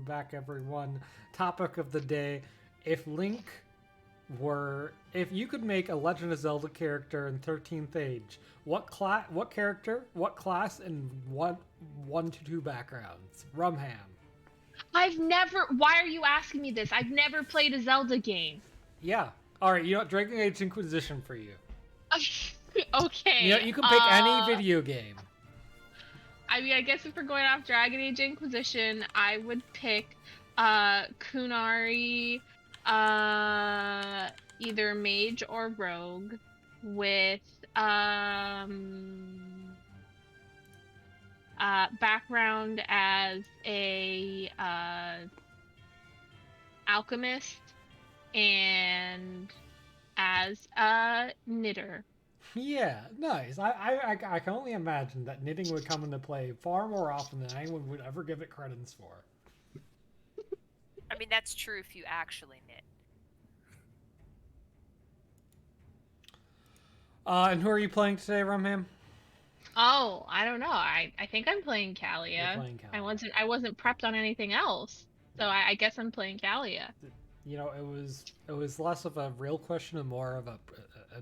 back, everyone. Topic of the day: if you could make a Legend of Zelda character in 13th Age, what character, what class, and what 1 to 2 backgrounds? Rumham. Why are you asking me this? I've never played a Zelda game. Yeah. All right. You know what? Dragon Age Inquisition for you. Okay. You know, you can pick any video game. I mean, I guess if we're going off Dragon Age Inquisition, I would pick Kunari, either mage or rogue, with background as a alchemist and as a knitter. Yeah, nice. I can only imagine that knitting would come into play far more often than anyone would ever give it credence for. I mean, that's true if you actually knit. And who are you playing today, Rumham? Oh, I don't know. I think I'm playing Kalia. You're playing Kalia. I wasn't prepped on anything else, so I guess I'm playing Kalia. You know, it was less of a real question and more of a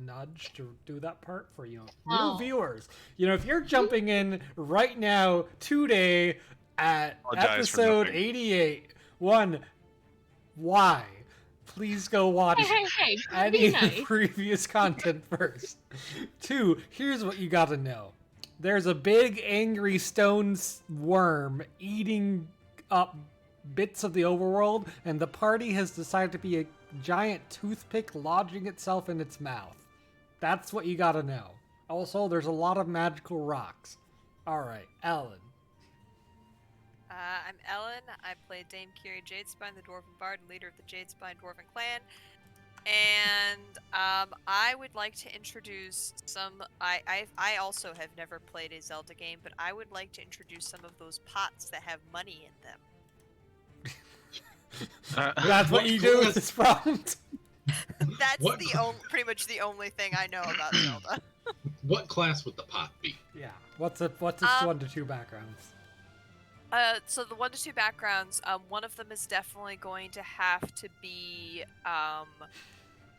nudge to do that part for, you know, new viewers. You know, if you're jumping in right now today at episode 88, why? Please go watch any of the previous content first. 2, here's what you gotta know. There's a big angry stone worm eating up bits of the overworld, and the party has decided to be a giant toothpick lodging itself in its mouth. That's what you gotta know. Also, there's a lot of magical rocks. Alright, Ellen. I'm Ellen. I play Dame Kiri Jadespine, the Dwarven Bard and leader of the Jadespine Dwarven clan. And I would like to introduce some... I also have never played a Zelda game, but I would like to introduce some of those pots that have money in them. That's what you do with this prompt? That's pretty much the only thing I know about Zelda. What class would the pot be? Yeah. What's its 1 to 2 backgrounds? So the 1 to 2 backgrounds, one of them is definitely going to have to be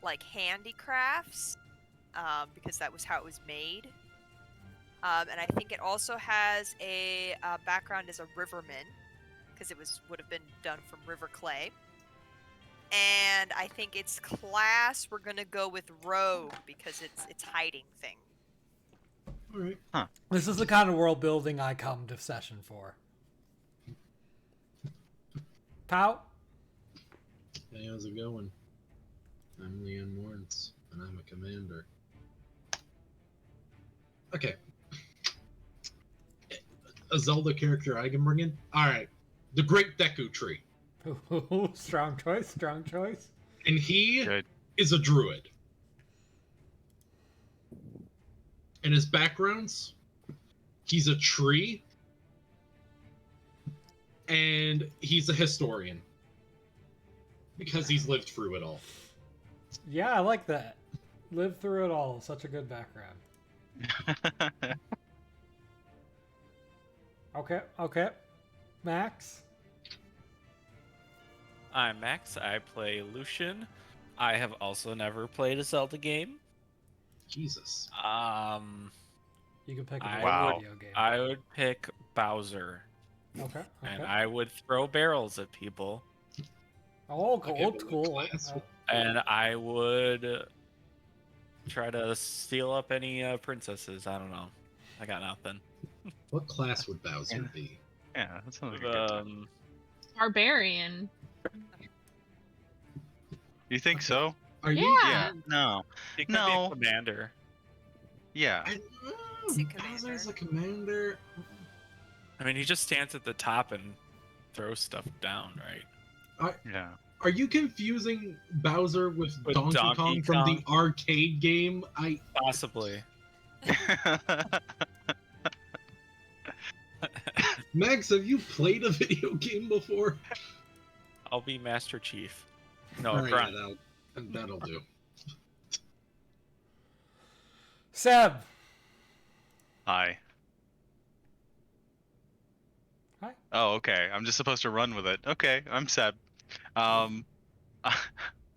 like handicrafts, because that was how it was made. And I think it also has a background as a riverman, because it would have been done from river clay. And I think its class, we're gonna go with rogue, because it's hiding thing. All right. Huh. This is the kind of world building I come to session for. Pow? Hey, how's it going? I'm Leon Lawrence, and I'm a commander. Okay. A Zelda character I can bring in? Alright. The Great Deku Tree. Ooh, strong choice, strong choice. And he Good. is a druid. And his backgrounds, he's a tree, and he's a historian. Because he's lived through it all. Yeah, I like that. Live through it all. Such a good background. Okay. Max? I'm Max. I play Lucian. I have also never played a Zelda game. Jesus. You can pick a Wow. video game. I would pick Bowser. Okay. And I would throw barrels at people. Oh, cool. Okay, but what cool. class would- And I would try to steal up any princesses. I don't know. I got nothing. What class would Bowser be? Yeah, that sounds like a good time. Barbarian. You think so? Are you? Yeah. No. He could No. be a commander. Yeah. Bowser's a commander. I mean, he just stands at the top and throws stuff down, right? Yeah. Are you confusing Bowser with Donkey Donkey Kong from the arcade game? Possibly. Max, have you played a video game before? I'll be Master Chief. No, All right, Grunt. that'll do. Seb. Hi. Hi. Oh, okay. I'm just supposed to run with it. Okay, I'm Seb. Um,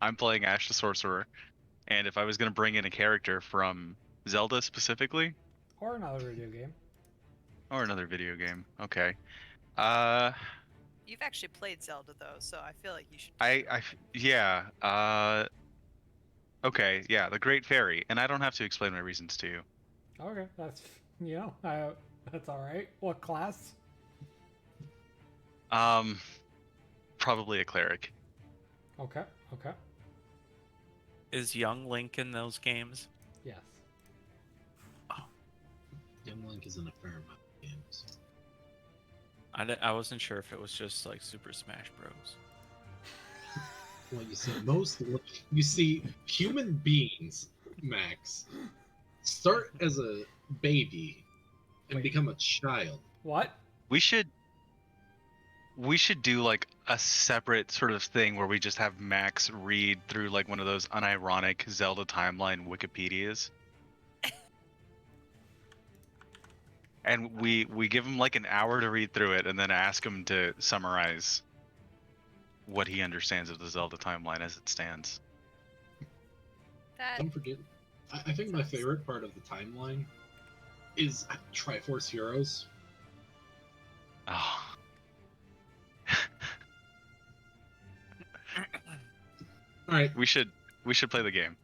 I'm playing Ash the Sorcerer, and if I was gonna bring in a character from Zelda specifically, Or another video game. or another video game, okay. Uh, You've actually played Zelda though, so I feel like you should. yeah. Okay, yeah, the Great Fairy, and I don't have to explain my reasons to you. Okay, that's that's all right. What class? Probably a cleric. Okay. Okay. Is young Link in those games? Yes. Young Link is in a fair amount of games. I wasn't sure if it was just like Super Smash Bros. Well, you see human beings, Max, start as a baby and Wait. become a child. What? We should do like a separate sort of thing where we just have Max read through like one of those unironic Zelda timeline Wikipedias. And we give him like an hour to read through it and then ask him to summarize what he understands of the Zelda timeline as it stands. That Don't forget, I think my favorite part of the timeline is Triforce Heroes. Oh. All right, We should play the game.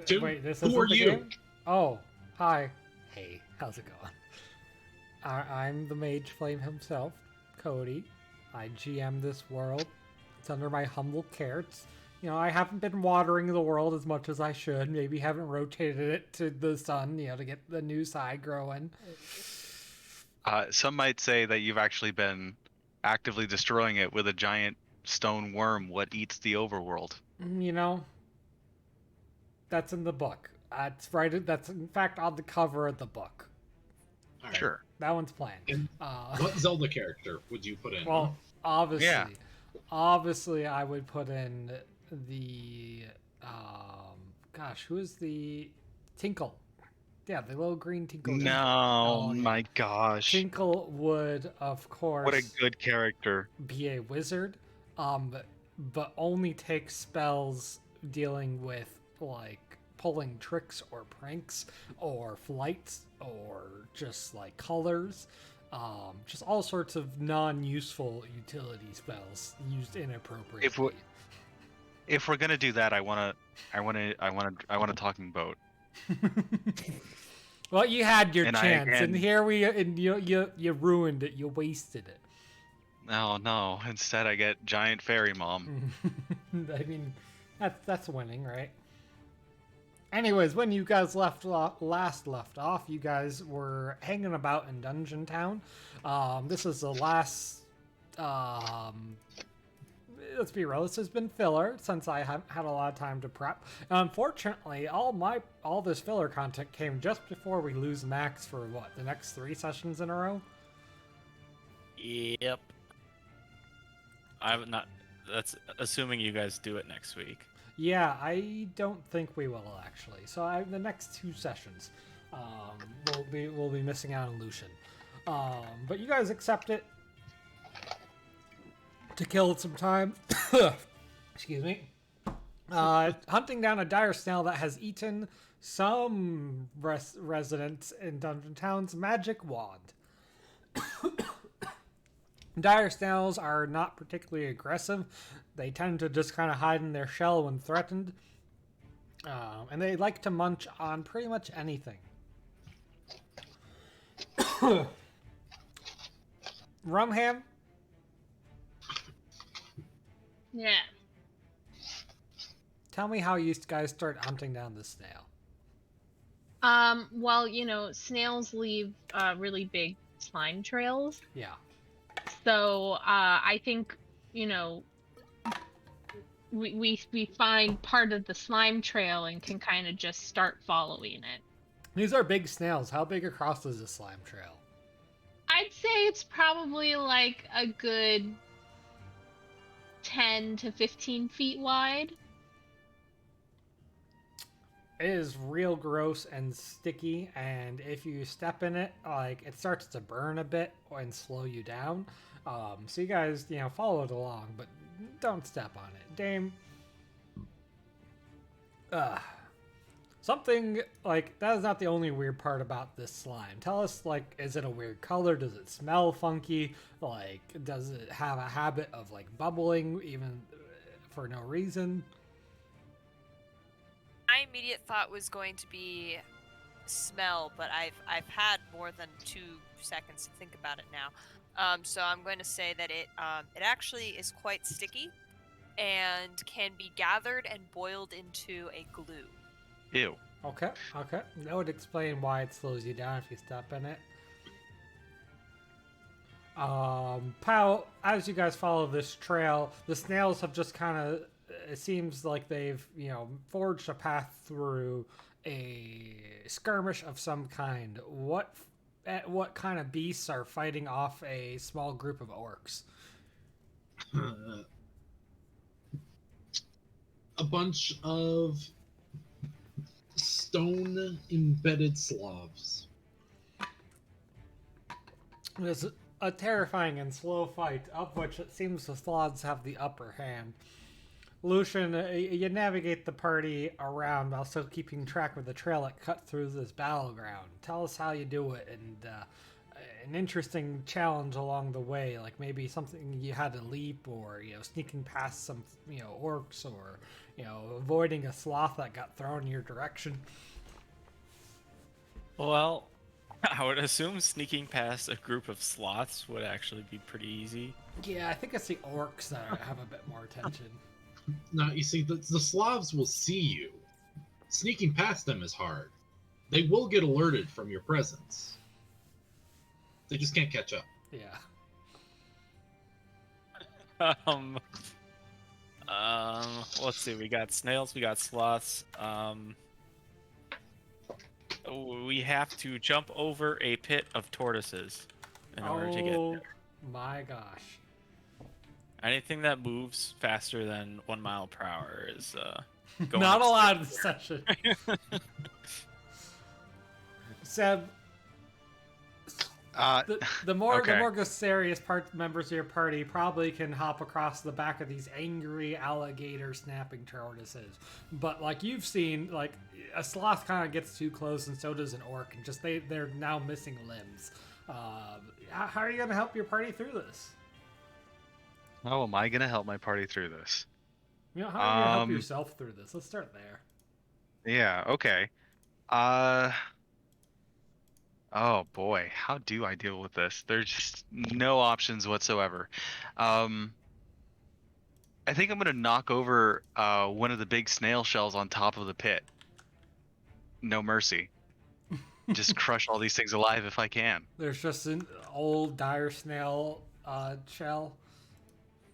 Tim, Wait, this who isn't are the you? game? Oh, hi. Hey, how's it going? I'm the Mage Flame himself, Cody. I GM this world. It's under my humble care. I haven't been watering the world as much as I should. Maybe haven't rotated it to the sun, to get the new side growing. Some might say that you've actually been actively destroying it with a giant stone worm what eats the overworld. That's in the book. That's in fact on the cover of the book. All right. Sure. That one's planned. And what Zelda character would you put in? Well, obviously, Yeah. obviously, I would put in the who is the Tinkle? Yeah, the little green Tinkle. No, Oh, yeah. my gosh. Tinkle would, of course, What a good character. be a wizard, but only take spells dealing with like pulling tricks or pranks or flights or just like colors, just all sorts of non-useful utility spells used inappropriately. If we're gonna do that, I want a talking boat. Well, you had your And chance, and you ruined it. You wasted it. No. Instead, I get giant fairy mom. I mean, that's winning, right? Anyways, when you guys last left off, you guys were hanging about in Dungeon Town. This is the last. Let's be real. This has been filler since I haven't had a lot of time to prep. Unfortunately, all this filler content came just before we lose Max for the next 3 sessions in a row. Yep. I'm not. That's assuming you guys do it next week. Yeah, I don't think we will actually. So the next 2 sessions, we'll be missing out on Lucian. But you guys accept it to kill some time. Excuse me. Hunting down a dire snail that has eaten some residents in Dungeon Town's magic wand. Dire snails are not particularly aggressive. They tend to just kind of hide in their shell when threatened. And they like to munch on pretty much anything. Rumham? Yeah. Tell me how you guys start hunting down the snail. Well, snails leave really big slime trails. Yeah. So I think, we find part of the slime trail and can kind of just start following it. These are big snails. How big across is this slime trail? I'd say it's probably like a good 10 to 15 feet wide. It is real gross and sticky, and if you step in it, like, it starts to burn a bit and slow you down. So you guys, follow it along, but don't step on it. Dame, something like that is not the only weird part about this slime. Tell us, like, is it a weird color? Does it smell funky? Like, does it have a habit of like bubbling even for no reason? My immediate thought was going to be smell, but I've had more than 2 seconds to think about it now. So I'm going to say that it actually is quite sticky and can be gathered and boiled into a glue. Ew. Okay. That would explain why it slows you down if you step in it. Pal, as you guys follow this trail, the snails have just kind of, it seems like they've, forged a path through a skirmish of some kind. What kind of beasts are fighting off a small group of orcs? A bunch of stone-embedded Slavs. It's a terrifying and slow fight, of which it seems the Slavs have the upper hand. Lucian, you navigate the party around while still keeping track of the trail that cut through this battleground. Tell us how you do it, and an interesting challenge along the way, like maybe something you had to leap, or sneaking past some orcs, or avoiding a sloth that got thrown in your direction. Well, I would assume sneaking past a group of sloths would actually be pretty easy. Yeah, I think it's the orcs that have a bit more attention. Now, you see, the Slavs will see you. Sneaking past them is hard. They will get alerted from your presence. They just can't catch up. Yeah. Let's see. We got snails. We got sloths. We have to jump over a pit of tortoises in order to get there. Oh my gosh. Anything that moves faster than 1 mile per hour is going Not allowed this session. Seb, the more serious members of your party probably can hop across the back of these angry alligator snapping tortoises. But like you've seen, like a sloth kind of gets too close, and so does an orc, and just they're now missing limbs. How are you gonna help your party through this? How am I gonna help my party through this? How are you gonna help yourself through this? Let's start there. Yeah. Okay. Oh boy, how do I deal with this? There's just no options whatsoever. I think I'm gonna knock over one of the big snail shells on top of the pit. No mercy. Just crush all these things alive if I can. There's just an old dire snail shell.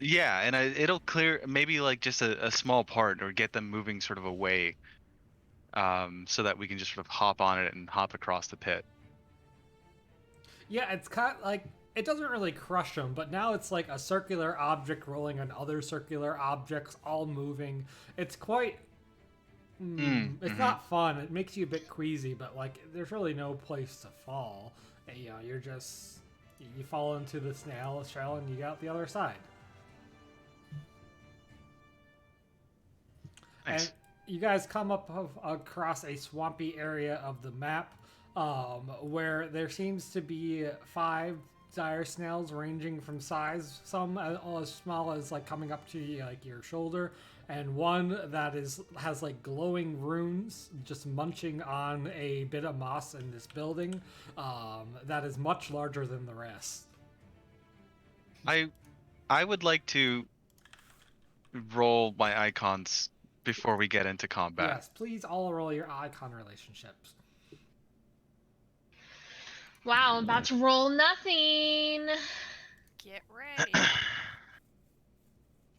Yeah, and it'll clear maybe like just a small part, or get them moving sort of away, so that we can just sort of hop on it and hop across the pit. Yeah, it's kind of like, it doesn't really crush them, but now it's like a circular object rolling on other circular objects, all moving. It's quite... it's not fun. It makes you a bit queasy, but like, there's really no place to fall. And, you're just... You fall into the snail shell and you get out the other side. Nice. And you guys come up across a swampy area of the map, where there seems to be 5 dire snails ranging from size, some as small as like coming up to like your shoulder, and one that has like glowing runes just munching on a bit of moss in this building, that is much larger than the rest. I would like to roll my icons before we get into combat. Yes, please all roll your icon relationships. Wow, I'm about to roll nothing. Get ready.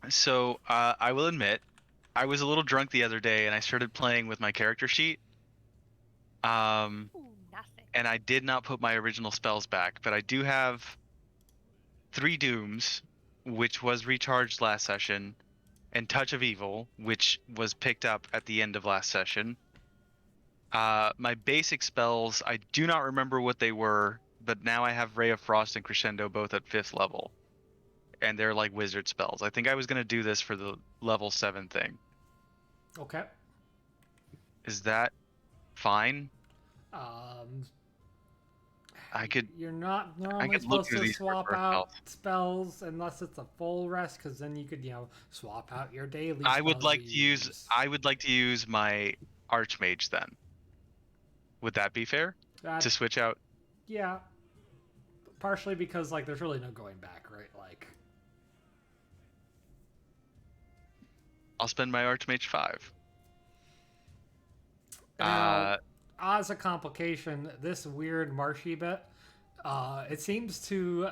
So, I will admit, I was a little drunk the other day, and I started playing with my character sheet. Ooh, nothing. And I did not put my original spells back, but I do have 3 Dooms, which was recharged last session, and Touch of Evil, which was picked up at the end of last session. My basic spells, I do not remember what they were, but now I have Ray of Frost and Crescendo both at 5th level. and they're like wizard spells. I think I was gonna do this for the level 7 thing. Okay. Is that fine? I could. You're not I normally could look supposed through to these for swap first out health. spells unless it's a full rest, because then you could, swap out your daily. I would spells like you to use. I would like to use my Archmage then. Would that be fair? That, To switch out. yeah. Partially because like there's really no going back, right? Like. I'll spend my Archmage 5. Now, as a complication, this weird marshy bit, it seems to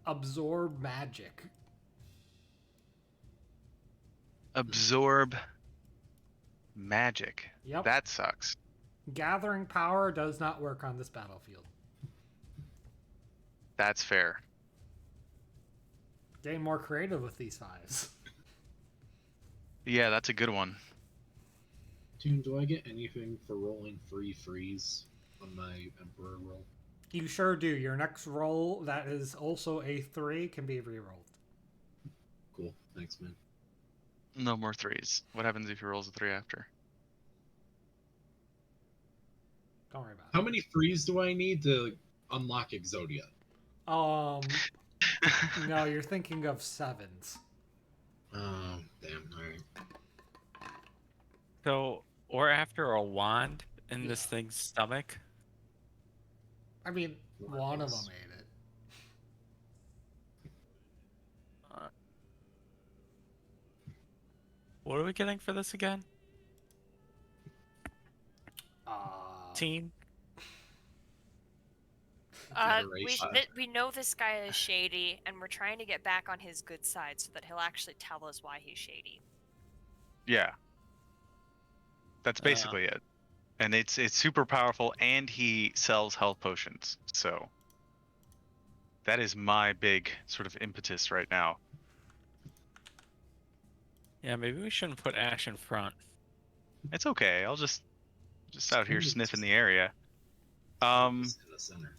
absorb magic. Absorb magic. Yep. That sucks. Gathering power does not work on this battlefield. That's fair. Getting more creative with these 5s. Yeah, that's a good one. Toon, do I get anything for rolling free freeze on my Emperor roll? You sure do. Your next roll, that is also a 3, can be re-rolled. Cool. Thanks, man. No more 3s. What happens if he rolls a 3 after? Don't worry about How many freeze do I need to unlock Exodia? it. No, you're thinking of 7s. Oh, damn. All right. So we're after a wand in this thing's stomach. I mean, one of them ate it. What are we getting for this again? Team? We know this guy is shady, and we're trying to get back on his good side so that he'll actually tell us why he's shady. Yeah. That's basically it. And it's super powerful, and he sells health potions. So that is my big sort of impetus right now. Yeah, maybe we shouldn't put Ash in front. It's okay. I'll just out here sniffing the area. In the center.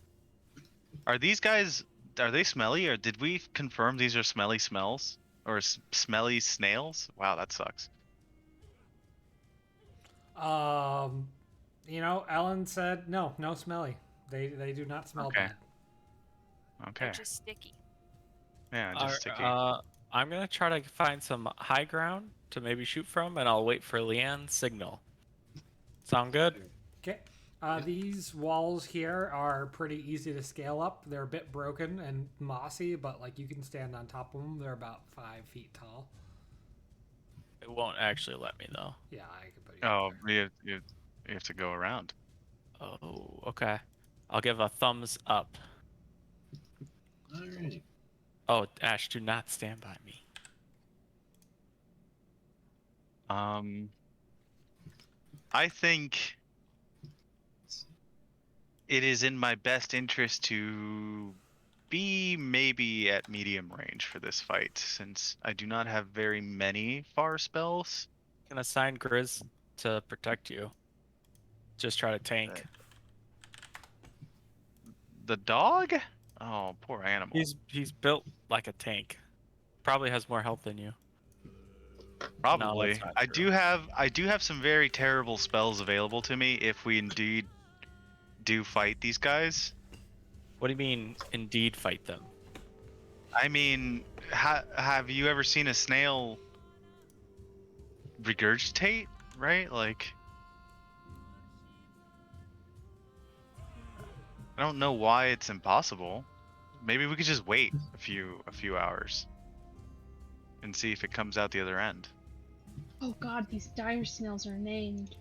Are these guys? Are they smelly, or did we confirm these are smelly smells or smelly snails? Wow, that sucks. Ellen said no smelly. They do not smell bad. Okay. They're just sticky. Yeah, just sticky. I'm gonna try to find some high ground to maybe shoot from, and I'll wait for Leanne's signal. Sound good? Okay. These walls here are pretty easy to scale up. They're a bit broken and mossy, but like you can stand on top of them. They're about 5 feet tall. It won't actually let me though. Yeah, I can put you. Oh, you have to go around. Oh, okay. I'll give a thumbs up. Alright. Oh, Ash, do not stand by me. I think it is in my best interest to be maybe at medium range for this fight, since I do not have very many far spells. I'm gonna assign Grizz to protect you. Just try to tank. The dog? Oh, poor animal. He's built like a tank. Probably has more health than you. Probably. No, that's not I true. do have some very terrible spells available to me if we indeed do fight these guys. What do you mean, indeed fight them? I mean, have you ever seen a snail regurgitate? Right? Like, I don't know why it's impossible. Maybe we could just wait a few hours and see if it comes out the other end. Oh god, these dire snails are named.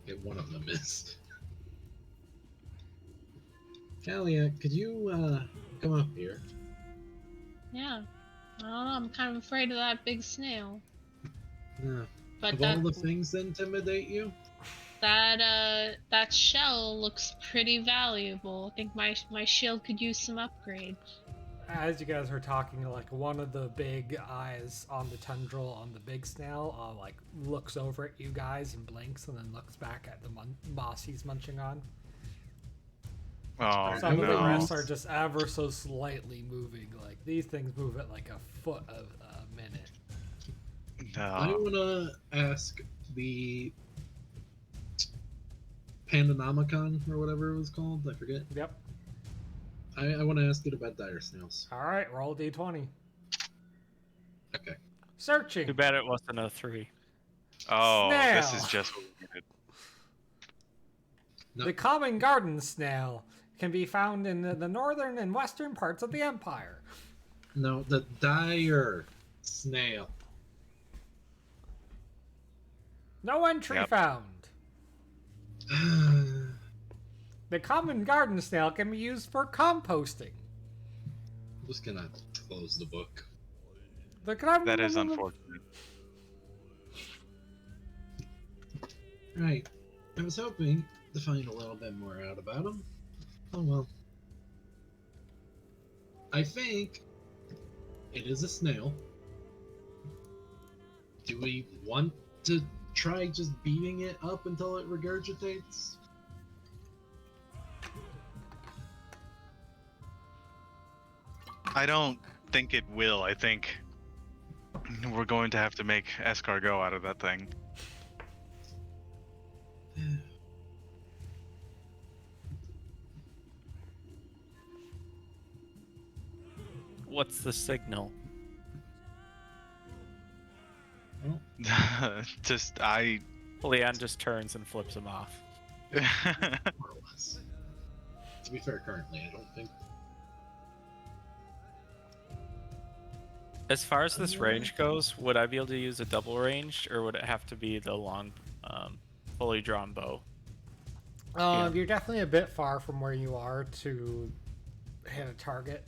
Yeah, one of them is. Kalia, could you come up here? Yeah. I don't know, I'm kind of afraid of that big snail. But Of all the things that intimidate you? that shell looks pretty valuable. I think my shield could use some upgrades. As you guys are talking, like one of the big eyes on the tendril on the big snail, like looks over at you guys and blinks, and then looks back at the moss he's munching on. Oh, Some of the no. rest are just ever so slightly moving. Like these things move at like a foot a minute. I No. want to ask the Pandanomicon or whatever it was called. I forget. Yep. I want to ask it about dire snails. All right, roll d20. Okay. Searching. Too bad it wasn't a 3. Oh, this Snail. is just what we needed. No. The common garden snail can be found in the northern and western parts of the empire. No, the dire snail. No entry Yep. found. The common garden snail can be used for composting. I'm just gonna close the book. That is unfortunate. Right. I was hoping to find a little bit more out about him. Oh well. I think it is a snail. Do we want to try just beating it up until it regurgitates? I don't think it will. I think we're going to have to make escargot out of that thing. What's the signal? Just I. Leon just turns and flips him off. More or less. To be fair, currently, I don't think. As far as this range goes, would I be able to use a double ranged, or would it have to be the long, fully drawn bow? You're definitely a bit far from where you are to hit a target.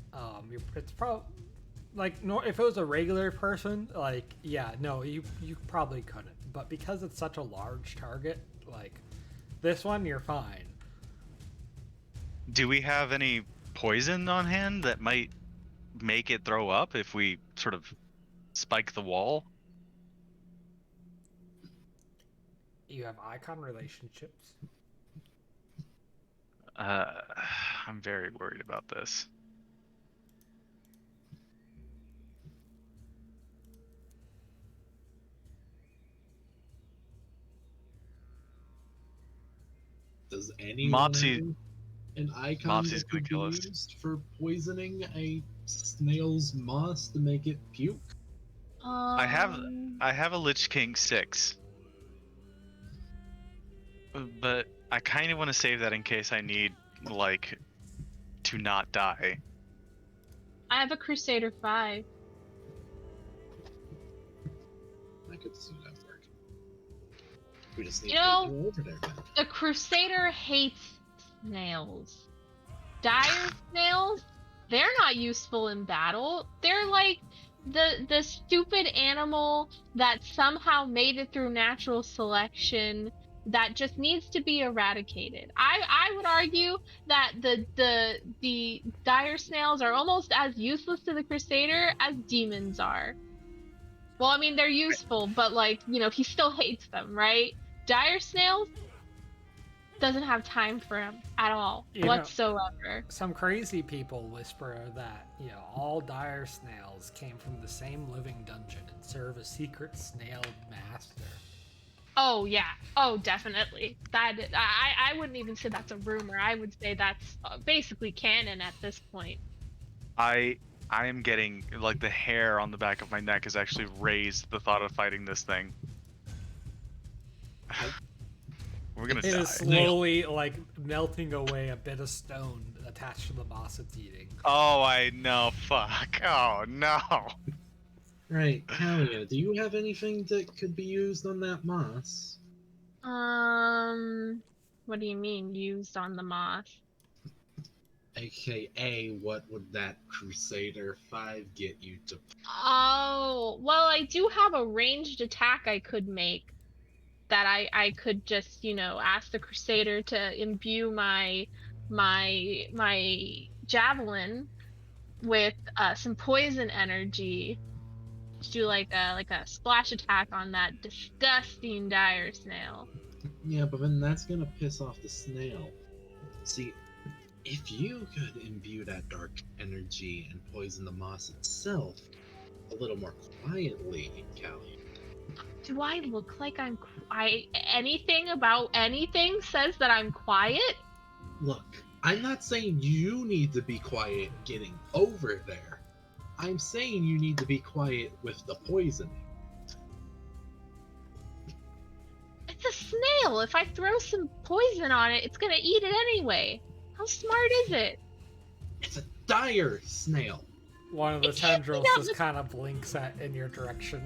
It's probably like no. If it was a regular person, like yeah, no, you probably couldn't. But because it's such a large target, like this one, you're fine. Do we have any poison on hand that might make it throw up if we sort of spike the wall? You have icon relationships. I'm very worried about this. Does anyone Mopsy- have an icon Mopsy's that gonna could kill be us. used for poisoning a snail's moss to make it puke? I have a Lich King 6. But I kind of want to save that in case I need, like, to not die. I have a Crusader 5. I could see that work. We just need You to know- go over there then. The Crusader hates snails. Dire snails, they're not useful in battle. They're like the stupid animal that somehow made it through natural selection that just needs to be eradicated. I would argue that the dire snails are almost as useless to the Crusader as demons are. Well, I mean, they're useful, but like, you know, he still hates them, right? Dire snails doesn't have time for him at all You know- whatsoever. Some crazy people whisper that, you know, all dire snails came from the same living dungeon and serve a secret snail master. Oh yeah, oh definitely. That I wouldn't even say that's a rumor. I would say that's basically canon at this point. I am getting, like, the hair on the back of my neck is actually raised at the thought of fighting this thing. We're gonna It die. is slowly, like, melting away a bit of stone attached to the moss it's eating. Oh, I know. Fuck. Oh, no. Right, Kalia, do you have anything that could be used on that moss? What do you mean used on the moss? AKA, what would that Crusader 5 get you to? Oh, well, I do have a ranged attack I could make that I could just, you know, ask the Crusader to imbue my javelin with some poison energy. Do like a splash attack on that disgusting dire snail. Yeah, but then that's gonna piss off the snail. See, If you could imbue that dark energy and poison the moss itself a little more quietly, Callie. Do I look like anything about anything says that I'm quiet? Look, I'm not saying you need to be quiet getting over there. I'm saying you need to be quiet with the poisoning. It's a snail. If I throw some poison on it, it's gonna eat it anyway. How smart is it? It's a dire snail. One of the It can't be tendrils that just much- kind of blinks in your direction.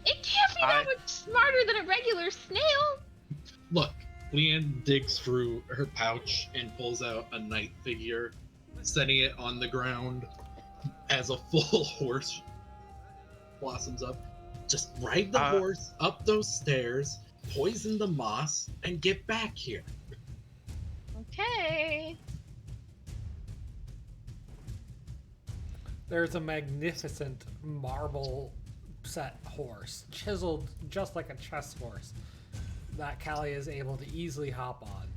It can't be that much smarter than a regular snail. Look, Leanne digs through her pouch and pulls out a knight figure, setting it on the ground as a full horse blossoms up. Just ride the horse up those stairs, poison the moss, and get back here. Okay. There's a magnificent marble set horse, chiseled just like a chess horse, that Callie is able to easily hop on.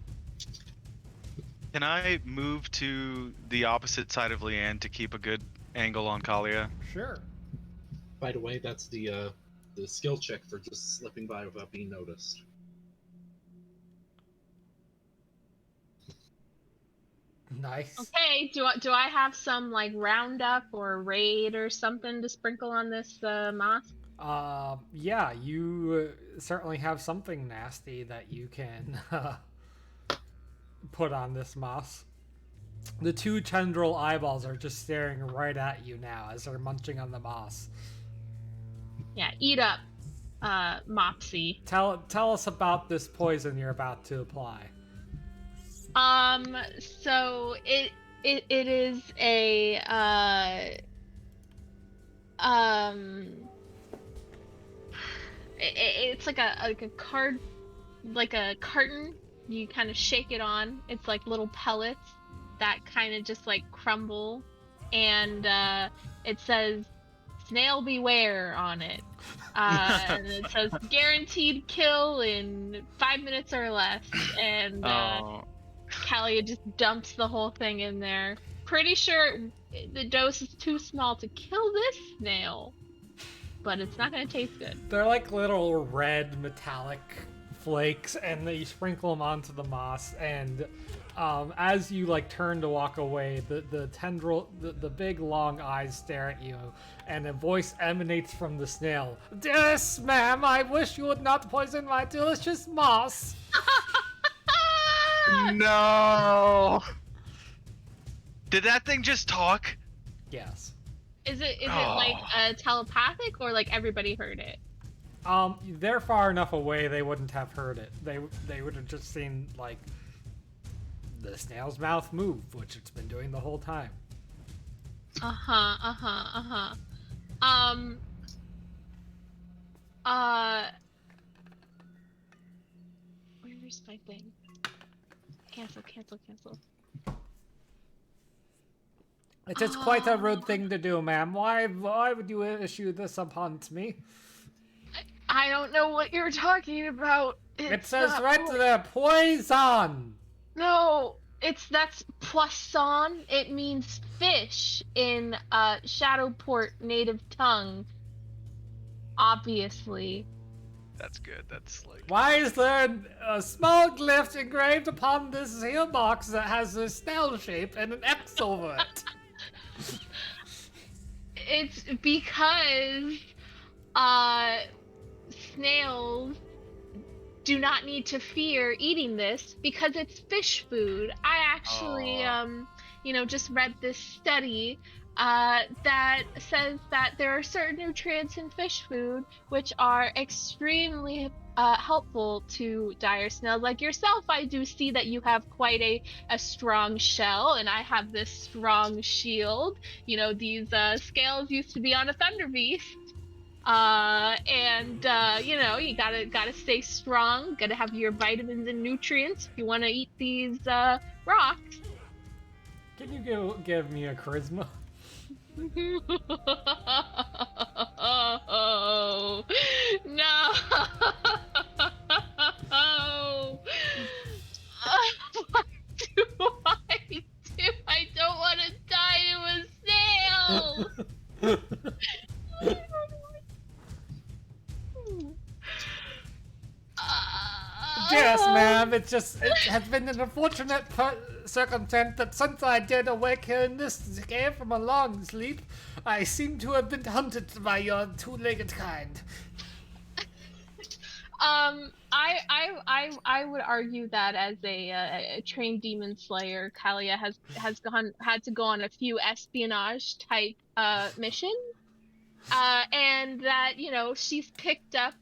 Can I move to the opposite side of Leanne to keep a good angle on Kalia? Sure. By the way, that's the skill check for just slipping by without being noticed. Nice. Okay. Do I have some like roundup or raid or something to sprinkle on this moss? Yeah, you certainly have something nasty that you can put on this moss. The two tendril eyeballs are just staring right at you now as they're munching on the moss. Yeah, eat up, Mopsy. Tell us about this poison you're about to apply. So it is it's like a card, like a carton. You kind of shake it on. It's like little pellets that kind of just like crumble, and it says "Snail beware" on it. And it says "Guaranteed kill in 5 minutes or less." And Callie just dumps the whole thing in there. Pretty sure the dose is too small to kill this snail, but it's not gonna taste good. They're like little red metallic flakes, and you sprinkle them onto the moss, and as you like turn to walk away, the tendril, the big long eyes stare at you, and a voice emanates from the snail. "Yes, ma'am, I wish you would not poison my delicious moss." No! Did that thing just talk? Yes. Is it like telepathic, or like everybody heard it? They're far enough away they wouldn't have heard it. They would have just seen like the snail's mouth move, which it's been doing the whole time. Where's my thing? Cancel. It is quite a rude thing to do, ma'am. Why would you issue this upon me? I don't know what you're talking about. It says right there, poison! No, that's poisson. It means fish in Shadowport native tongue. Obviously. That's good. That's like... Why is there a small glyph engraved upon this seal box that has a snail shape and an X over it? It's because snails do not need to fear eating this because it's fish food. I actually just read this study that says that there are certain nutrients in fish food which are extremely helpful to dire snails like yourself. I do see that you have quite a strong shell, and I have this strong shield. You know, these scales used to be on a thunder beast. You gotta stay strong, gotta have your vitamins and nutrients if you want to eat these rocks. Can you give me a charisma? Oh, no. What do I Yes, ma'am. It has been an unfortunate circumstance that since I did awake here in this cave from a long sleep, I seem to have been hunted by your two-legged kind. I would argue that as a trained demon slayer, Kalia had to go on a few espionage type missions, and that she's picked up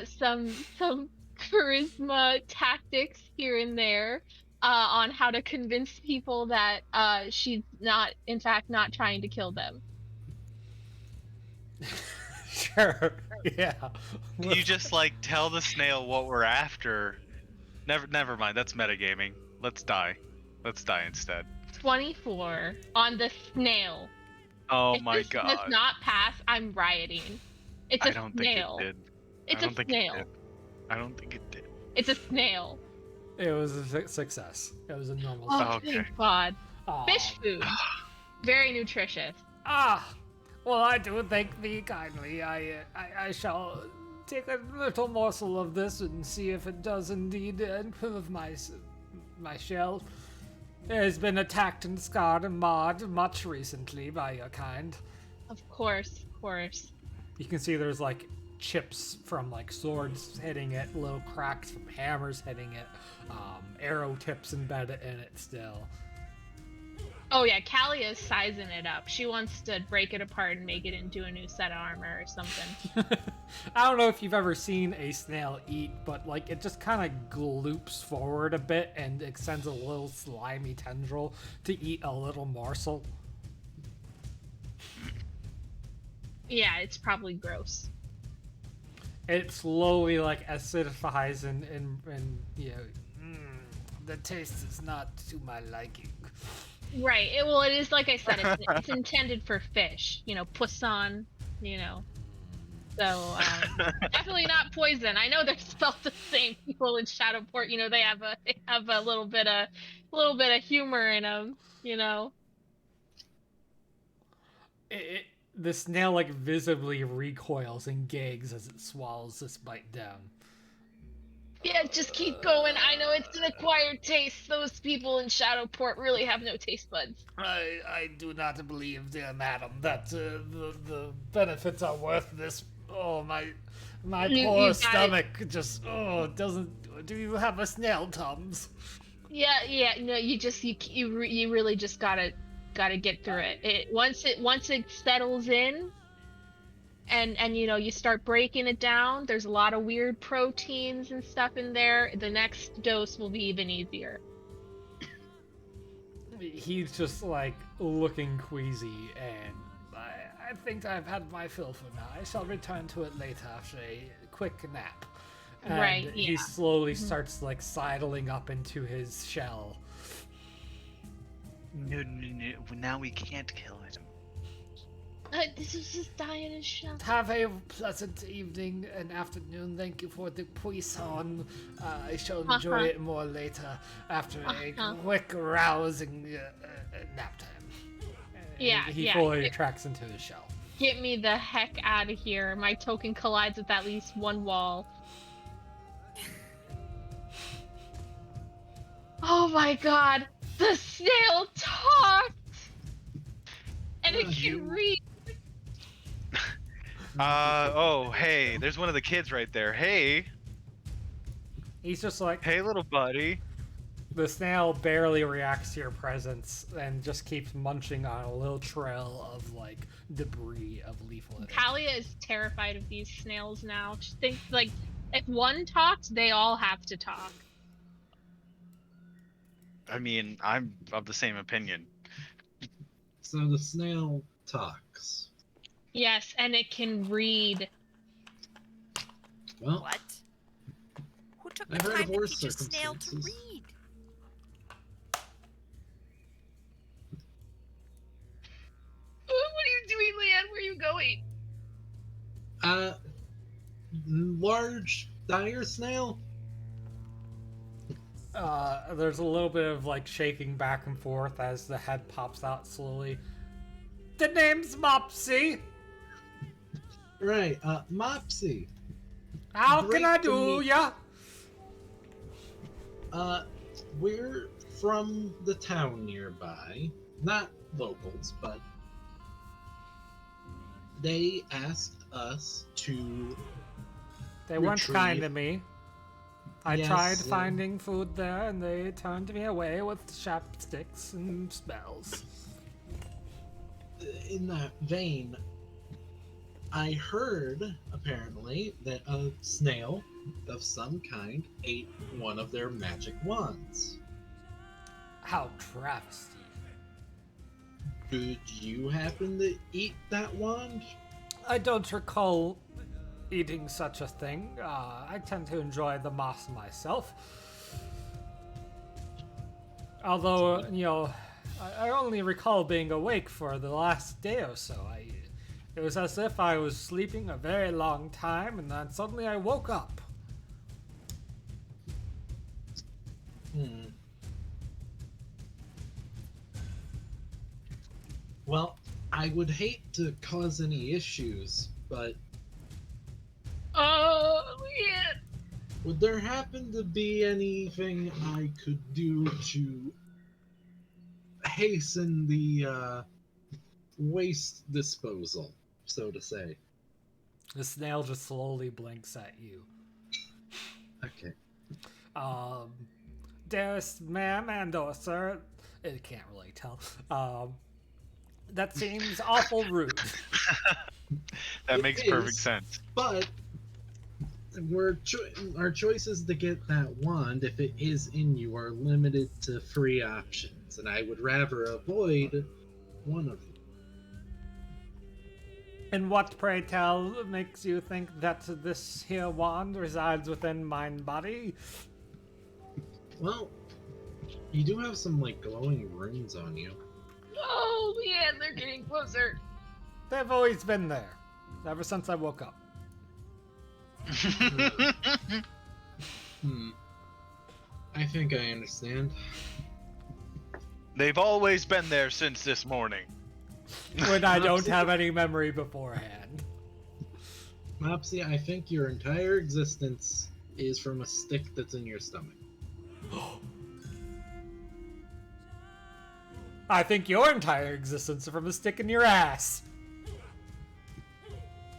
some charisma tactics here and there on how to convince people that she's not, in fact, not trying to kill them. Sure. Yeah. You just like tell the snail what we're after. Never mind. That's metagaming. Let's die. Let's die instead. 24 on the snail. Oh if my this god. does not pass, I'm rioting. It's a I don't snail. think it did. It's I don't a think snail. It did. I don't think it did. It's a snail. It was a success. It was a normal. Oh, okay. thank God. Aw. Fish food. Very nutritious. Well, I do thank thee kindly. I shall take a little morsel of this and see if it does indeed improve my shell. It has been attacked and scarred and marred much recently by your kind. Of course, of course. You can see there's like chips from like swords hitting it, little cracks from hammers hitting it, arrow tips embedded in it still. Oh yeah, Kalia's sizing it up. She wants to break it apart and make it into a new set of armor or something. I don't know if you've ever seen a snail eat, but like it just kind of gloops forward a bit and extends a little slimy tendril to eat a little morsel. Yeah, it's probably gross. It slowly like acidifies and you know, the taste is not to my liking. Right. It is like I said. It's intended for fish. Poisson. So definitely not poison. I know they're spelled the same. People in Shadowport, they have a little bit of humor in them. The snail like visibly recoils and gags as it swallows this bite down. Yeah, just keep going. I know it's an acquired taste. Those people in Shadowport really have no taste buds. I do not believe, dear madam, that the benefits are worth this. Oh, my poor stomach just doesn't. Do you have a snail, Tums? Yeah. No, you really just gotta get through it. Once it settles in. And you start breaking it down. There's a lot of weird proteins and stuff in there. The next dose will be even easier. He's just like looking queasy, and I think I've had my fill for now. I shall return to it later after a quick nap. And right. Yeah. He slowly starts like sidling up into his shell. No. Now we can't kill it. This is just dying in shock. Have a pleasant evening and afternoon. Thank you for the poisson. I shall enjoy it more later after a quick rousing nap time. He fully retracts into his shell. Get me the heck out of here. My token collides with at least one wall. Oh my god! The snail talked! And it can read. Hey, there's one of the kids right there. Hey. He's just like, hey, little buddy. The snail barely reacts to your presence and just keeps munching on a little trail of like debris of leaf litter. Kalia is terrified of these snails now. She thinks like if one talks, they all have to talk. I mean, I'm of the same opinion. So the snail talks. Yes, and it can read. Well, What? Who took the I've heard time of to worse teach a snail to circumstances. read? What are you doing, Leanne? Where are you going? Large dire snail. There's a little bit of like shaking back and forth as the head pops out slowly. The name's Mopsy. Right, Mopsy. How Great can I to do meet ya? We're from the town nearby. Not locals, but they asked us to They weren't kind to retrieve- me. I Yes, tried finding food there, and they turned me away with chopsticks and spells. In that vein, I heard, apparently, that a snail of some kind ate one of their magic wands. How travesty. Could you happen to eat that wand? I don't recall eating such a thing. I tend to enjoy the moss myself. Although, you know, I only recall being awake for the last day or so. It was as if I was sleeping a very long time, and then suddenly I woke up. Well, I would hate to cause any issues, but Oh, yeah. would there happen to be anything I could do to hasten the waste disposal, so to say? The snail just slowly blinks at you. Okay. Dearest ma'am and or sir, it can't really tell. That seems awful rude. That It makes perfect is. sense. But our choices to get that wand, if it is in you, are limited to 3 options, and I would rather avoid one of them. And what, pray tell, makes you think that this here wand resides within mine body? Well, you do have some like glowing runes on you. Oh, yeah, they're getting closer. They've always been there, ever since I woke up. I think I understand. They've always been there since this morning. When I don't have any memory beforehand. Mopsy, I think your entire existence is from a stick that's in your stomach. I think your entire existence is from a stick in your ass.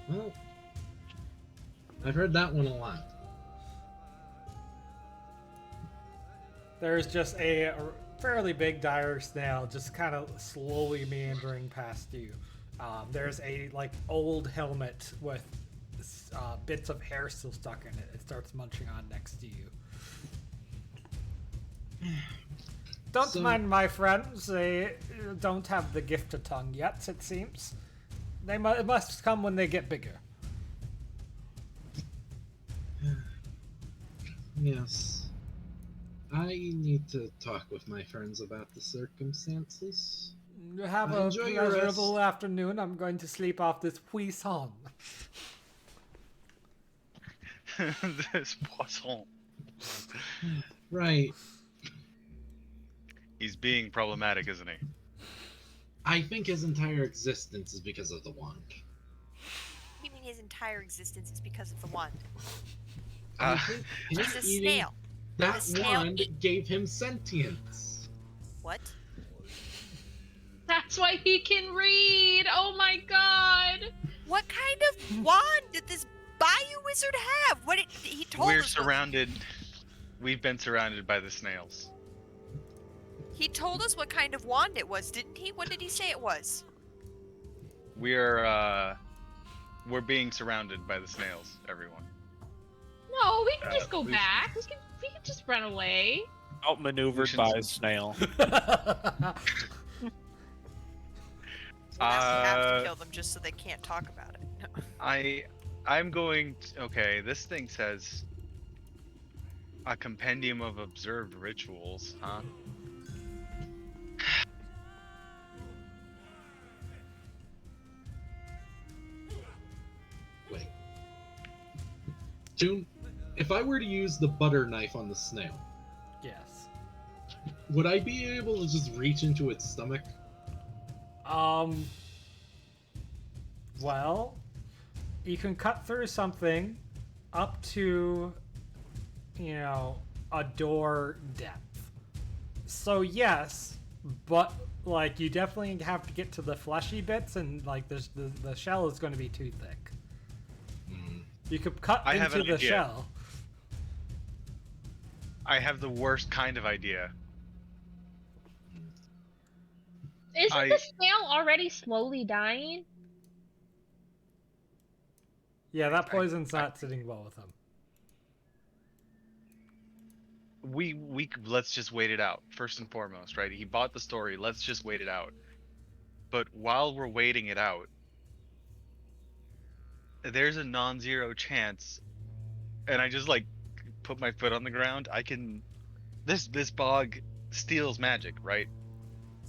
Well, I've heard that one a lot. There's just a fairly big dire snail just kind of slowly meandering past you. There's a like old helmet with bits of hair still stuck in it. It starts munching on next to you. Don't So- mind my friends. They don't have the gift of tongue yet, it seems. It must come when they get bigger. Yes. I need to talk with my friends about the circumstances. Have a Enjoy your pleasurable rest. afternoon. I'm going to sleep off this puissant. This poisson. Right. He's being problematic, isn't he? I think his entire existence is because of the wand. You mean his entire existence is because of the wand? I Uh, think He's him a eating snail. that The snail wand ate- gave him sentience. What? That's why he can read. Oh my god. What kind of wand did this Bayou wizard have? What did he told We're us? surrounded. We've been surrounded by the snails. He told us what kind of wand it was, didn't he? What did he say it was? We're being surrounded by the snails, everyone. No, we can just go we- back. We can just run away. Outmaneuvered should- by a snail. We have to Uh, kill them just so they can't talk about it. No. I'm going to, okay, this thing says a compendium of observed rituals, huh? Wait. June, if I were to use the butter knife on the snail, Yes. would I be able to just reach into its stomach? Well, you can cut through something up to, you know, a door depth. So yes, but like you definitely have to get to the fleshy bits, and like the shell is going to be too thick. You could cut into the shell. I have the worst kind of idea. Isn't the snail already slowly dying? Yeah, that poison's not sitting well with him. We let's just wait it out first and foremost, right? He bought the story. Let's just wait it out. But while we're waiting it out, there's a non-zero chance, and I just like put my foot on the ground. I can. This bog steals magic, right?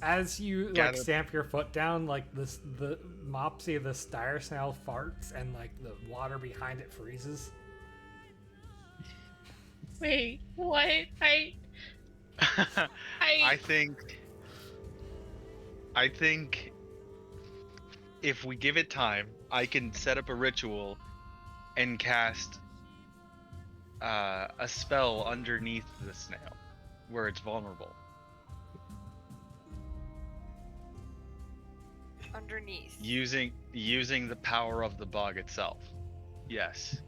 As you like stamp your foot down, like the Mopsy, the dire snail farts, and like the water behind it freezes. Wait, what? I think if we give it time, I can set up a ritual and cast a spell underneath the snail where it's vulnerable. Underneath. Using the power of the bog itself. Yes.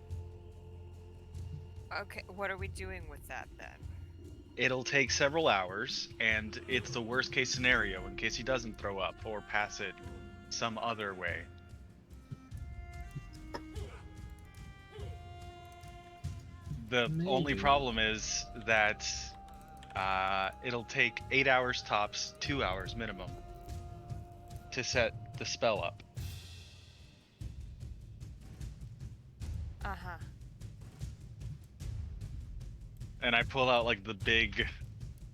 Okay, what are we doing with that then? It'll take several hours, and it's the worst case scenario in case he doesn't throw up or pass it some other way. The only problem is that it'll take 8 hours tops, 2 hours minimum to set the spell up. Uh-huh. And I pull out like the big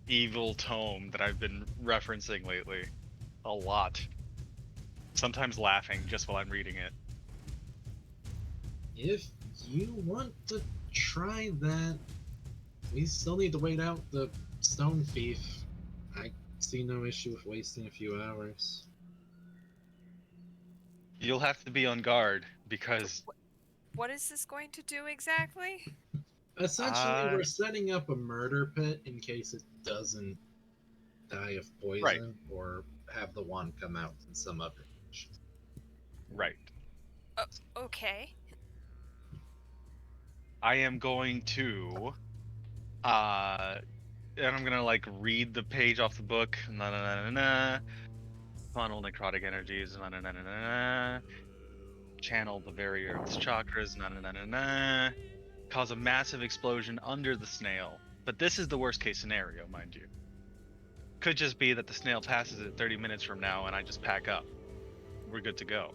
evil tome that I've been referencing lately a lot. Sometimes laughing just while I'm reading it. If you want to try that, we still need to wait out the stone thief. I see no issue with wasting a few hours. You'll have to be on guard because... What is this going to do exactly? Essentially, we're setting up a murder pit in case it doesn't die of poison or have the wand come out in some other fashion. Right. Okay. I am going to... and I'm gonna like read the page off the book. Na na na na na. Funnel necrotic energies. Na na na na na. Channel the very earth's chakras. Na na na na na. Cause a massive explosion under the snail. But this is the worst case scenario, mind you. Could just be that the snail passes it 30 minutes from now and I just pack up. We're good to go.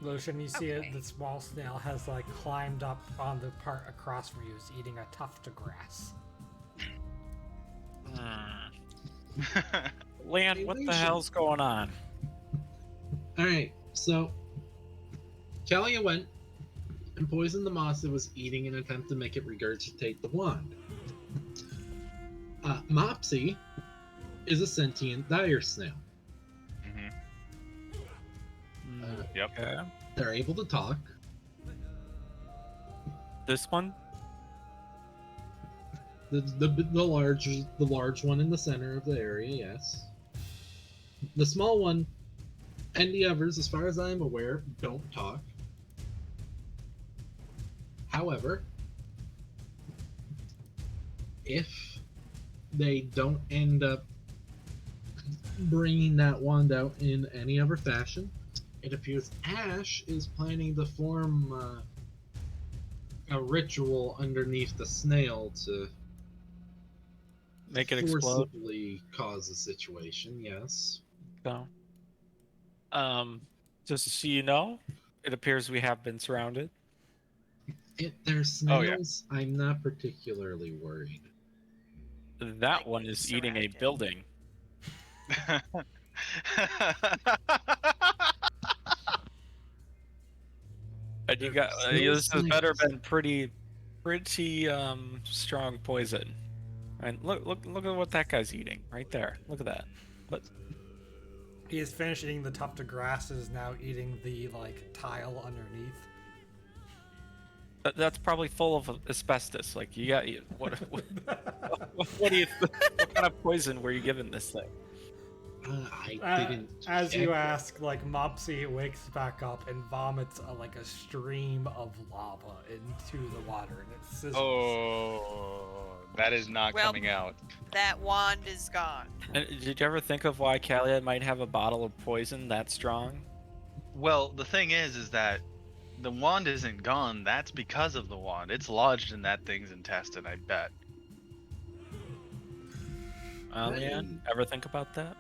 Lucian, you see it, the small snail has like climbed up on the part across from you, is eating a tuft of grass. Land, what the hell's going on? Alright, so Kalia went and poisoned the moss it was eating in an attempt to make it regurgitate the wand. Mopsy is a sentient dire snail. Yep. Okay. They're able to talk. This one? The large one in the center of the area, yes. The small one and the others, as far as I am aware, don't talk. However, if they don't end up bringing that wand out in any other fashion, it appears Ash is planning to form a ritual underneath the snail to make it explode, forcibly cause a situation. Yes. So, just so you know, it appears we have been surrounded. They're snails. Oh, yeah. I'm not particularly worried. That one is eating a building. And you got this has better been pretty strong poison. And look at what that guy's eating right there. Look at that. But he is finished eating the tuft of grass, is now eating the like tile underneath. That's probably full of asbestos. Like you got what? What do you? What kind of poison were you given this thing? I didn't. As check. you ask, like Mopsy wakes back up and vomits like a stream of lava into the water, and it sizzles. Oh, that is not coming out. That wand is gone. And did you ever think of why Kalia might have a bottle of poison that strong? Well, the thing is that the wand isn't gone. That's because of the wand. It's lodged in that thing's intestine, I bet. Leanne, ever think about that?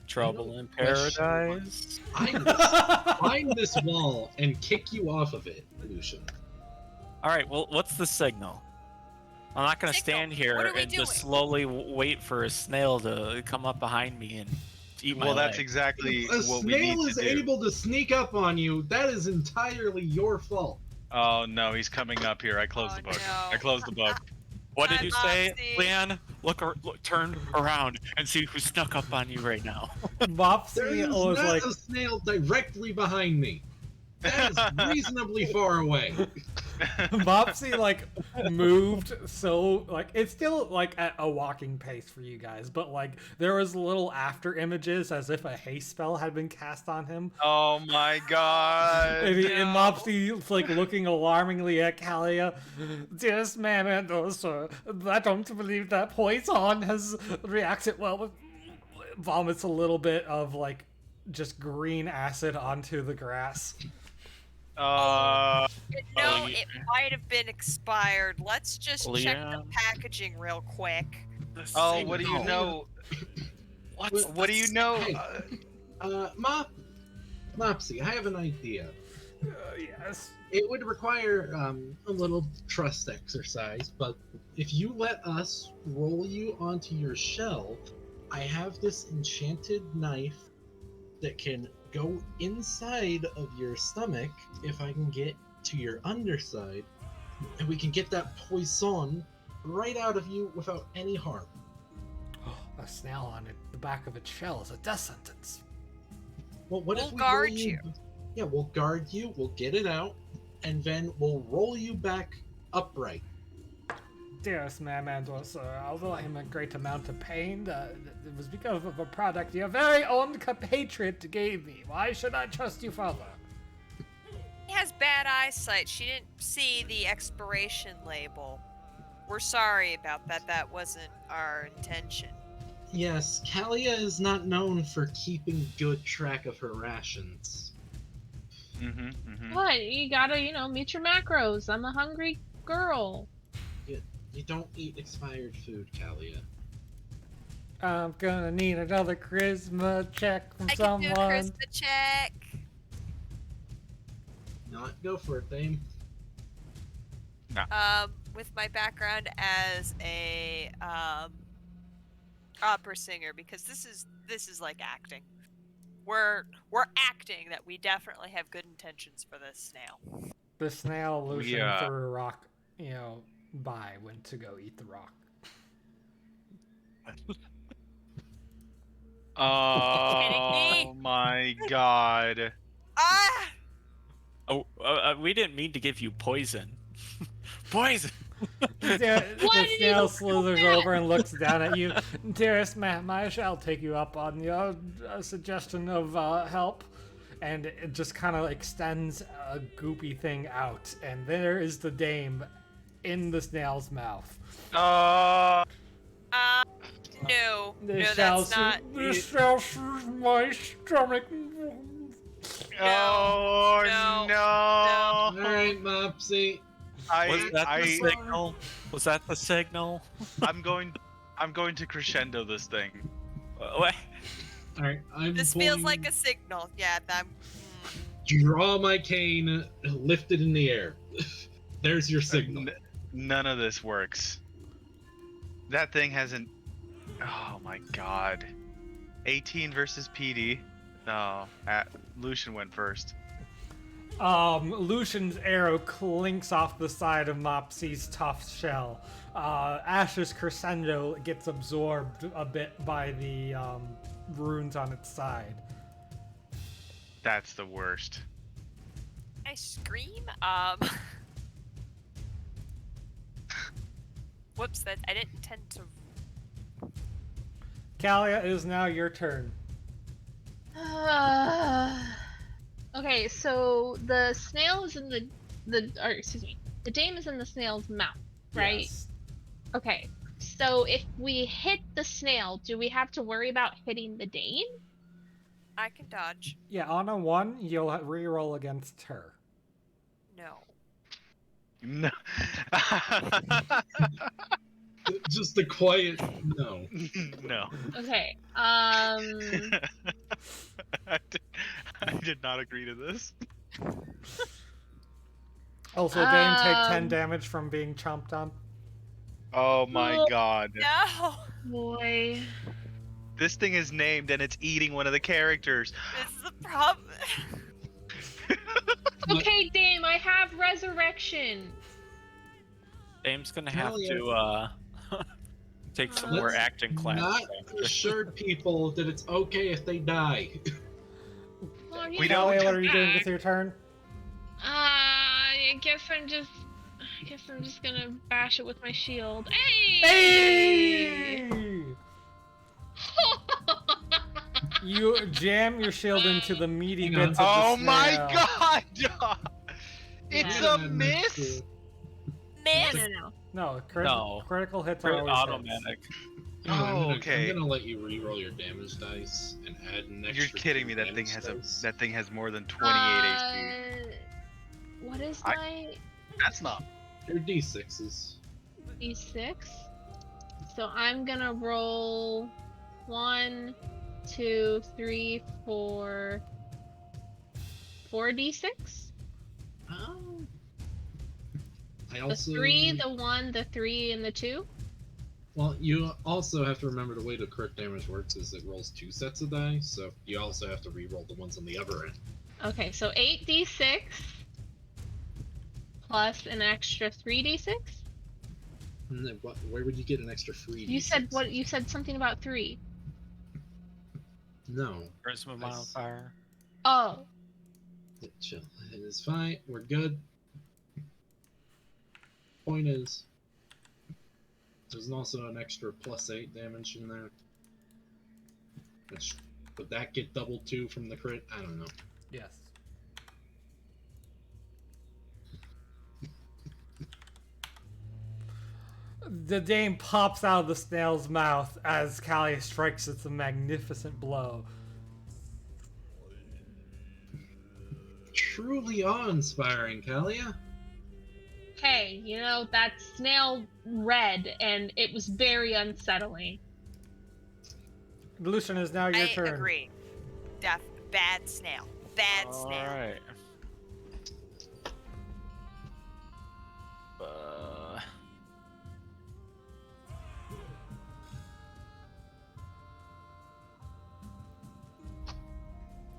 Trouble in paradise. Find this wall and kick you off of it, Lucian. All right. Well, what's the signal? I'm not gonna stand here and just slowly wait for a snail to come up behind me and eat my Well, that's leg. exactly A what we need snail to is do. able to sneak up on you. That is entirely your fault. Oh no, he's coming up here. I closed the book. no. I closed the book. What did you say, Mopsy. Leanne? Look, turn around and see who snuck up on you right now. There Mopsy is was not like, a snail directly behind me. That is reasonably far away. Mopsy like moved so like it's still like at a walking pace for you guys, but like there was little after images as if a haste spell had been cast on him. Oh my god. And Mopsy's like looking alarmingly at Kalia. Dearest ma'am, sir, I don't believe that poison has reacted well with vomits a little bit of like just green acid onto the grass. No, Oh, it might have been expired. Let's just check the Leanne. packaging real quick. Oh, what do you know? What do you know? Hey. Mopsy, I have an idea. Yes. It would require a little trust exercise, but if you let us roll you onto your shell, I have this enchanted knife that can go inside of your stomach if I can get to your underside, and we can get that poison right out of you without any harm. A snail on the back of its shell is a death sentence. Well, what We'll if we guard roll you. Yeah, we'll guard you, we'll get it out, and then we'll roll you back upright. Dearest Mamandor, sir, although I am in a great amount of pain, it was because of a product your very own compatriot gave me. Why should I trust you further? She has bad eyesight. She didn't see the expiration label. We're sorry about that. That wasn't our intention. Yes, Kalia is not known for keeping good track of her rations. What? You gotta, meet your macros. I'm a hungry girl. You don't eat expired food, Kalia. I'm gonna need another charisma check from I can someone. do a charisma check. Not go for it, Dame. With my background as a opera singer, because this is like acting. We're acting that we definitely have good intentions for this snail. The snail Lucian Yeah. threw a rock, by went to go eat the rock. Oh my god. Ah! Oh, we didn't mean to give you poison. Poison. The Why did you snail do slithers that? over and looks down at you. Dearest ma'am, I shall take you up on your suggestion of help. And it just kind of extends a goopy thing out. And there is the dame in the snail's mouth. No. This No, that's not. This shall soothe my stomach. Oh no. Alright, Mopsy. Was that the signal? Was that the signal? I'm going to crescendo this thing. What? Alright, This feels like a signal. Yeah, Draw my cane, lift it in the air. There's your signal. None of this works. That thing hasn't. Oh my god. 18 versus PD. No, Lucian went first. Lucian's arrow clinks off the side of Mopsy's tough shell. Ash's crescendo gets absorbed a bit by the runes on its side. That's the worst. I scream. Whoops, that I didn't intend to. Kalia, it is now your turn. Okay, so the snail is in or excuse me, the dame is in the snail's mouth, right? Yes. Okay, so if we hit the snail, do we have to worry about hitting the dame? I can dodge. Yeah, on a 1, you'll re-roll against her. No. No. Just a quiet no. No. Okay. I did not agree to this. Also, Dame take 10 damage from being chomped on. Oh my god. No. Boy. This thing is named and it's eating one of the characters. This is a problem. Okay, Dame, I have resurrection. Dame's gonna have to take some more acting classes. Not assure people that it's okay if they die. Well, We Kalia, don't. what are you doing with your turn? I guess I'm just gonna bash it with my shield. Hey! Hey! You jam your shield into the meaty Hang on. bits of the Oh my snail. god! It's Yeah. a miss? Miss. No. No, No. critical hits are always Automatic. hits. Oh, okay. I'm gonna let you re-roll your damage dice and add an extra. You're kidding me. 2 That thing damage has dice. more than 28 HP. What is my That's not. They're d6s. d6? So I'm gonna roll 1, 2, 3, 4 d6? I The also 3, the 1, the 3, and the 2? Well, you also have to remember the way the crit damage works is it rolls 2 sets of dice, so you also have to re-roll the ones on the other end. Okay, so 8d6 plus an extra 3d6? And then where would you get an extra 3? You said what? You said something about 3. No. Charisma modifier. Oh. Chill. It is fine. We're good. Point is, there's also an extra +8 damage in there. Which, would that get double 2 from the crit? I don't know. Yes. The dame pops out of the snail's mouth as Kalia strikes it a magnificent blow. Truly awe-inspiring, Kalia. Hey, you know, that snail red, and it was very unsettling. Lucian, is now your turn. I agree. Bad snail. Bad snail. Alright.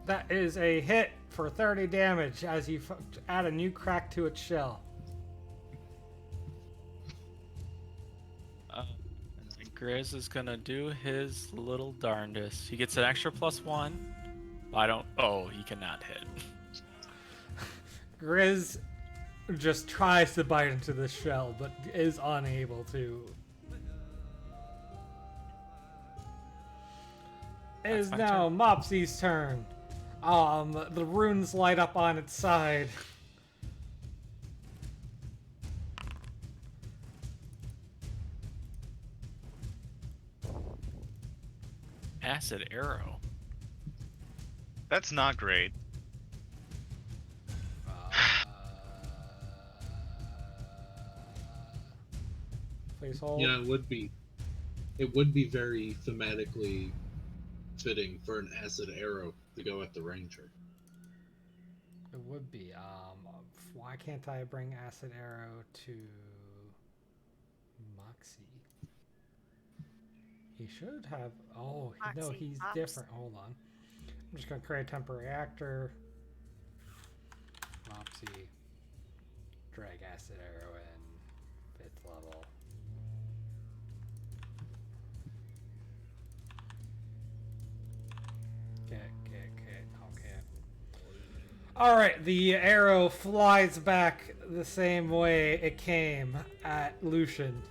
That is a hit for 30 damage as you add a new crack to its shell. And then Grizz is gonna do his little darndest. He gets an extra +1. I don't. Oh, he cannot hit. Grizz just tries to bite into the shell, but is unable to. It is now Mopsy's turn. The runes light up on its side. Acid arrow. That's not great. Please hold. Yeah, it would be. It would be very thematically fitting for an acid arrow to go at the ranger. It would be. Why can't I bring acid arrow to Moxie? He should have. Oh, no, Moxie, he's Mops. different. Hold on. I'm just gonna create a temporary actor. Mopsy. Drag acid arrow in 5th level. Okay. All right, the arrow flies back the same way it came at Lucian.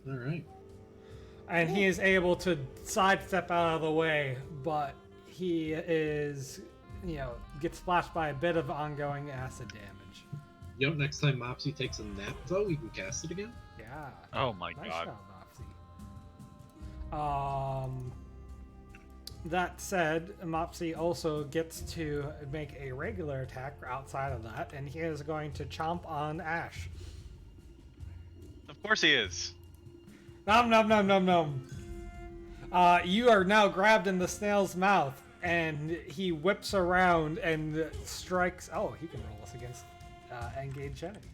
All right. And he is able to sidestep out of the way, but he is, gets splashed by a bit of ongoing acid damage. Next time Mopsy takes a nap, though, we can cast it again. Yeah. Oh my Nice god. job, Mopsy. That said, Mopsy also gets to make a regular attack outside of that, and he is going to chomp on Ash. Of course he is. Nom nom nom nom nom. You are now grabbed in the snail's mouth, and he whips around and strikes. Oh, he can roll us against engaged enemies.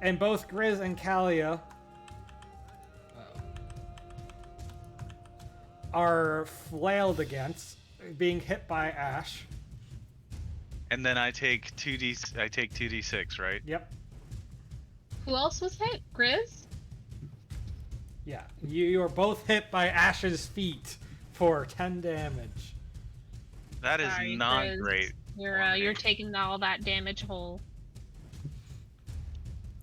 And both Grizz and Kalia are flailed against, being hit by Ash. And then I take 2d6, right? Yep. Who else was hit? Grizz? Yeah. You are both hit by Ash's feet for 10 damage. That is Sorry, not Grizz. great. You're taking all that damage whole.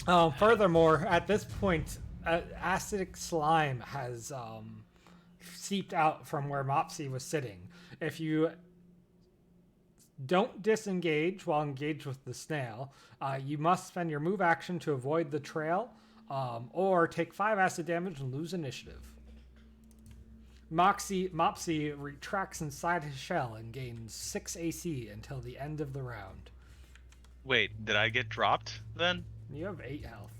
Furthermore, at this point, acidic slime has seeped out from where Mopsy was sitting. If you don't disengage while engaged with the snail, you must spend your move action to avoid the trail, or take 5 acid damage and lose initiative. Mopsy retracts inside his shell and gains 6 AC until the end of the round. Wait, did I get dropped then? You have 8 health.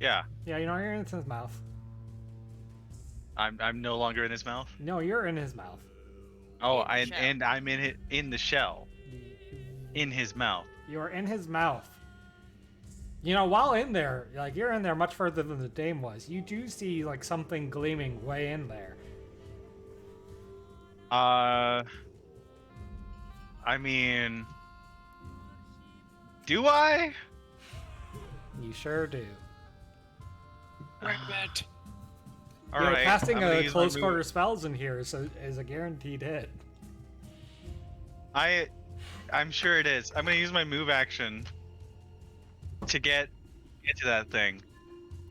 Yeah. Yeah, you're in his mouth. I'm no longer in his mouth. No, you're in his mouth. Oh, In the shell. and I'm in the shell. In his mouth. You're in his mouth. While in there, you're in there much further than the dame was. You do see something gleaming way in there. I mean, do I? You sure do. Rabbit. All Yeah, right. casting I'm gonna a use my close move. quarter spells in here is a guaranteed hit. I'm sure it is. I'm gonna use my move action to get into that thing.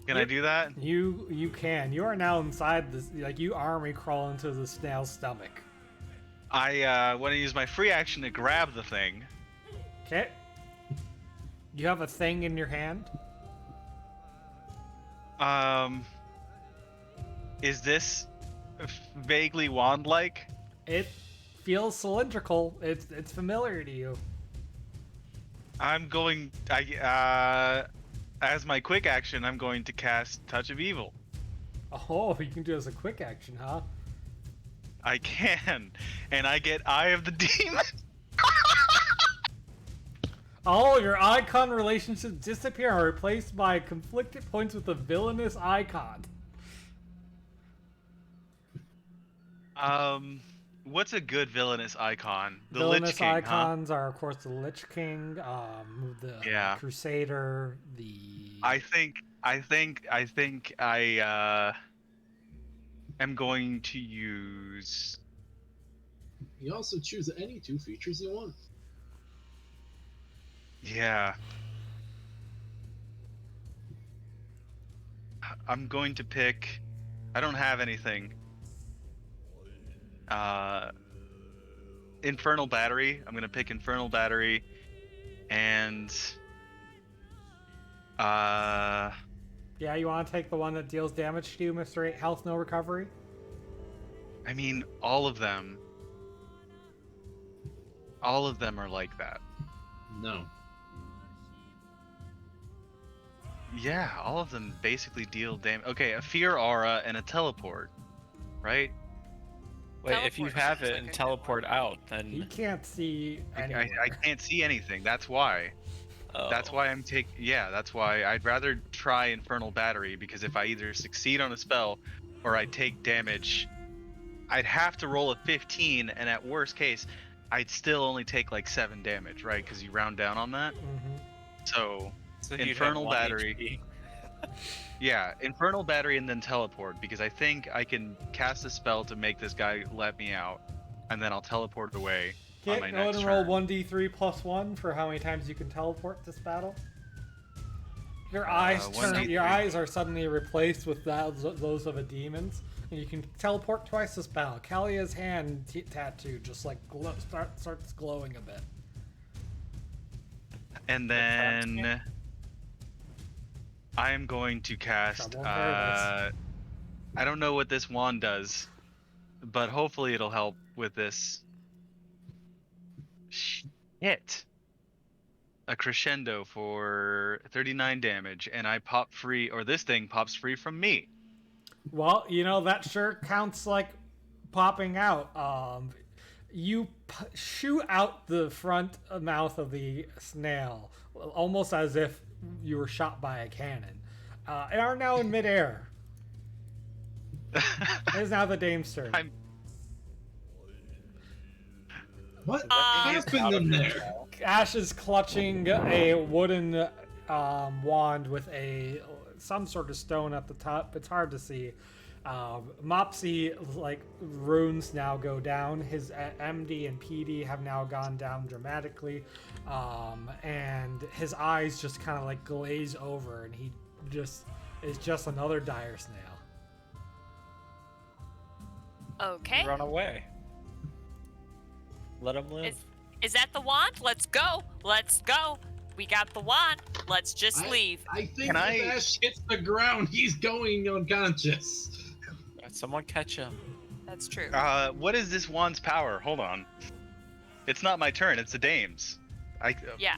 Can I do that? You can. You are now inside this. You army crawl into the snail's stomach. I want to use my free action to grab the thing. Okay. You have a thing in your hand. Is this vaguely wand-like? It feels cylindrical. It's familiar to you. I'm going. As my quick action, I'm going to cast Touch of Evil. Oh, you can do it as a quick action, huh? I can, and I get Eye of the Demon. All your icon relationships disappear and are replaced by conflicted points with a villainous icon. What's a good villainous icon? The Villainous Lich King, icons are, of course, the Lich King, the Yeah. Crusader, the. I think I am going to use. You also choose any 2 features you want. Yeah. I'm going to pick. I don't have anything. Infernal Battery. I'm gonna pick Infernal Battery, and Yeah, you want to take the one that deals damage to you, Mr. 8 health, no recovery? I mean, all of them are like that. No. Yeah, all of them basically deal damage. Okay, a Fear Aura and a Teleport, right? Wait, if you Teleport have seems it like and a good teleport out, He then can't see I anywhere. can't see anything. That's why. That's why I'm taking. Yeah, that's why I'd rather try Infernal Battery, because if I either succeed on a spell or I take damage, I'd have to roll a 15, and at worst case, I'd still only take 7 damage, right? Because you round down on that. Mhm. So So you'd have Infernal 1 Battery. HP. Yeah, Infernal Battery and then teleport, because I think I can cast a spell to make this guy let me out, and then I'll teleport away on my Okay, go ahead next and roll turn. 1d3 plus 1 for how many times you can teleport this battle. Your eyes turn. 1d3. Your eyes are suddenly replaced with those of a demon's, and you can teleport twice this battle. Kalia's hand tattoo just like starts glowing a bit. And then I am going to cast. Trouble in paradise. I don't know what this wand does, but hopefully it'll help with this. Shit. A crescendo for 39 damage, and I pop free, or this thing pops free from me. Well, you know that sure counts like popping out. You shoot out the front mouth of the snail, almost as if you were shot by a cannon, and are now in midair. It is now the dame's turn. What happened in there? Ash is clutching a wooden wand with some sort of stone at the top. It's hard to see. Mopsy, like, runes now go down. His MD and PD have now gone down dramatically. And his eyes just kind of like glaze over, and he just is just another dire snail. Okay. Run away. Let him live. Is that the wand? Let's go. Let's go. We got the wand. Let's just leave. I think if Ash hits the ground, he's going unconscious. Someone catch him. That's true. What is this wand's power? Hold on. It's not my turn. It's the dame's. Yeah.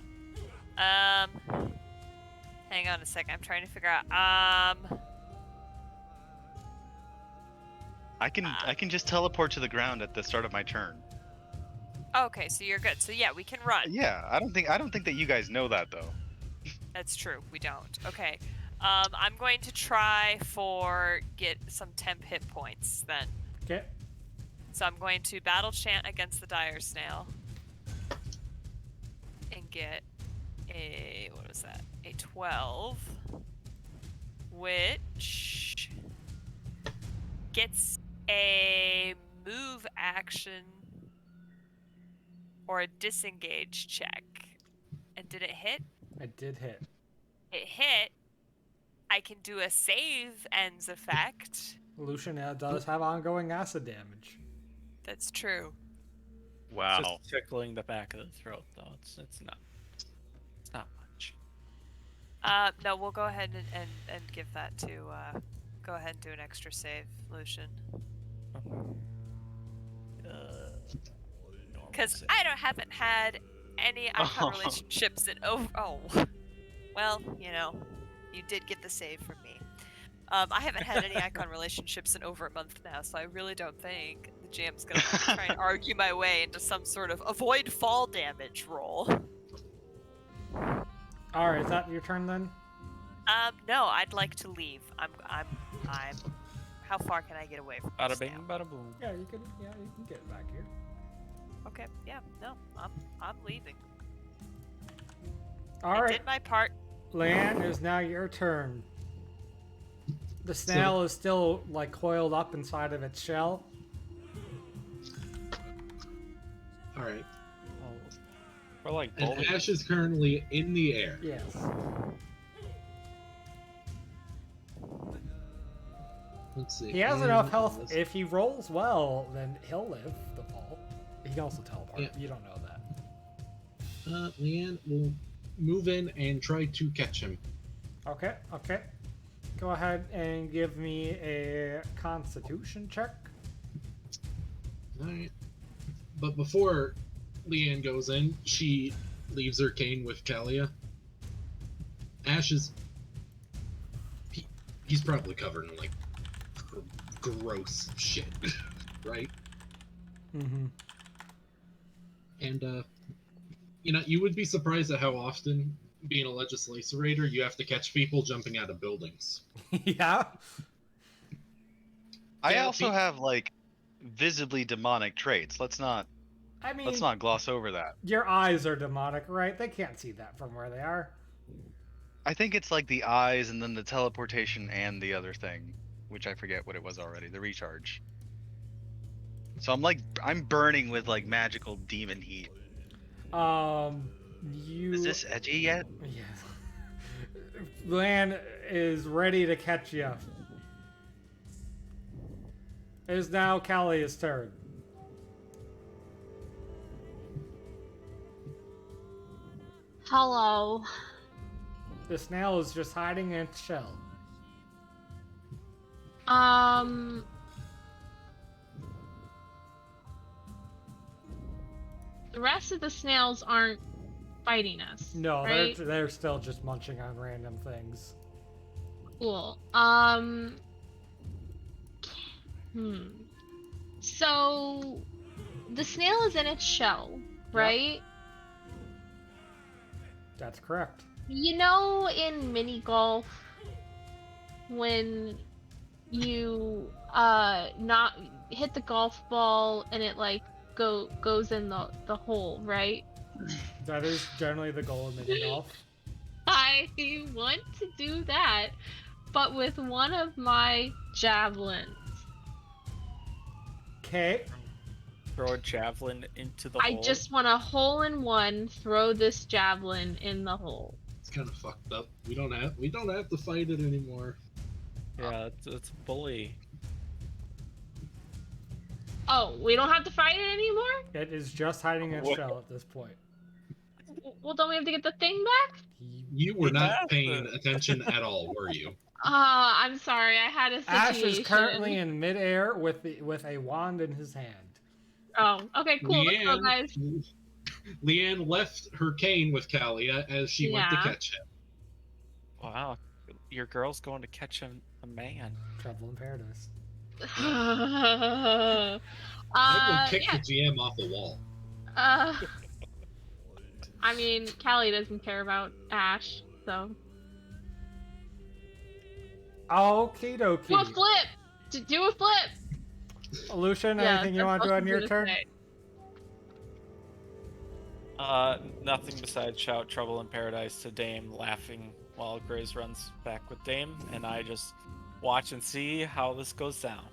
Hang on a second. I'm trying to figure out. I can just teleport to the ground at the start of my turn. Okay, so you're good. So yeah, we can run. Yeah, I don't think that you guys know that though. That's true. We don't. Okay. I'm going to try get some temp hit points then. Okay. So I'm going to battle chant against the dire snail and get a what was that? A 12, which gets a move action or a disengage check. And did it hit? It did hit. It hit. I can do a save ends effect. Lucian does have ongoing acid damage. That's true. Wow. It's just tickling the back of the throat, though. It's not much. No, we'll go ahead and give that to. Go ahead and do an extra save, Lucian. Because I haven't had any icon relationships in over. Oh, well, you know, you did get the save from me. I haven't had any icon relationships in over a month now, so I really don't think the GM's gonna try and argue my way into some sort of avoid fall damage roll. All right, is that your turn then? No, I'd like to leave. I'm. How far can I get away from Bada this bing, now? bada boom. Yeah, you can get back here. Okay. Yeah. No, I'm leaving. All I right. did my part. Leanne, it is now your turn. The snail is still like coiled up inside of its shell. All right. We're like And bowling. Ash is currently in the air. Yes. Let's see. He has enough health. If he rolls well, then he'll live the fall. He can also teleport. Yeah. You don't know that. Leanne will move in and try to catch him. Okay. Go ahead and give me a Constitution check. All right. But before Leanne goes in, she leaves her cane with Kalia. Ash is... He's probably covered in, like, gross shit, right? Mm-hmm. And, you know, you would be surprised at how often, being a legislator, you have to catch people jumping out of buildings. Yeah. I also have, like, visibly demonic traits. Let's not gloss over that. Your eyes are demonic, right? They can't see that from where they are. I think it's like the eyes and then the teleportation and the other thing, which I forget what it was already. The recharge. So I'm burning with like magical demon heat. Is this edgy yet? Yes. Lan is ready to catch you. It is now Callie's turn. Hello. The snail is just hiding in its shell. The rest of the snails aren't fighting us. No, right? they're still just munching on random things. Cool. So the snail is in its shell, right? Yep. That's correct. You know, in mini golf, when you not hit the golf ball and it like goes in the hole, right? That is generally the goal of mini golf. I want to do that, but with one of my javelins. Okay. Throw a javelin into the I hole. just want a hole in one. Throw this javelin in the hole. It's kind of fucked up. We don't have to fight it anymore. Yeah, it's bully. Oh, we don't have to fight it anymore? It is just hiding in its shell at this point. Well, don't we have to get the thing back? You were not paying attention at all, were you? I'm sorry. I had a situation. Ash is currently in midair with a wand in his hand. Oh, okay, cool. Let's go, guys. Leanne left her cane with Kalia as she went to catch him. Wow, your girl's going to catch a man. Trouble in paradise. I will kick the GM off the wall. I mean, Callie doesn't care about Ash, so. Okie dokie. Do a flip! Do a flip! Lucian, anything you want to do on your turn? Nothing besides shout trouble in paradise to Dame, laughing while Grizz runs back with Dame, and I just watch and see how this goes down.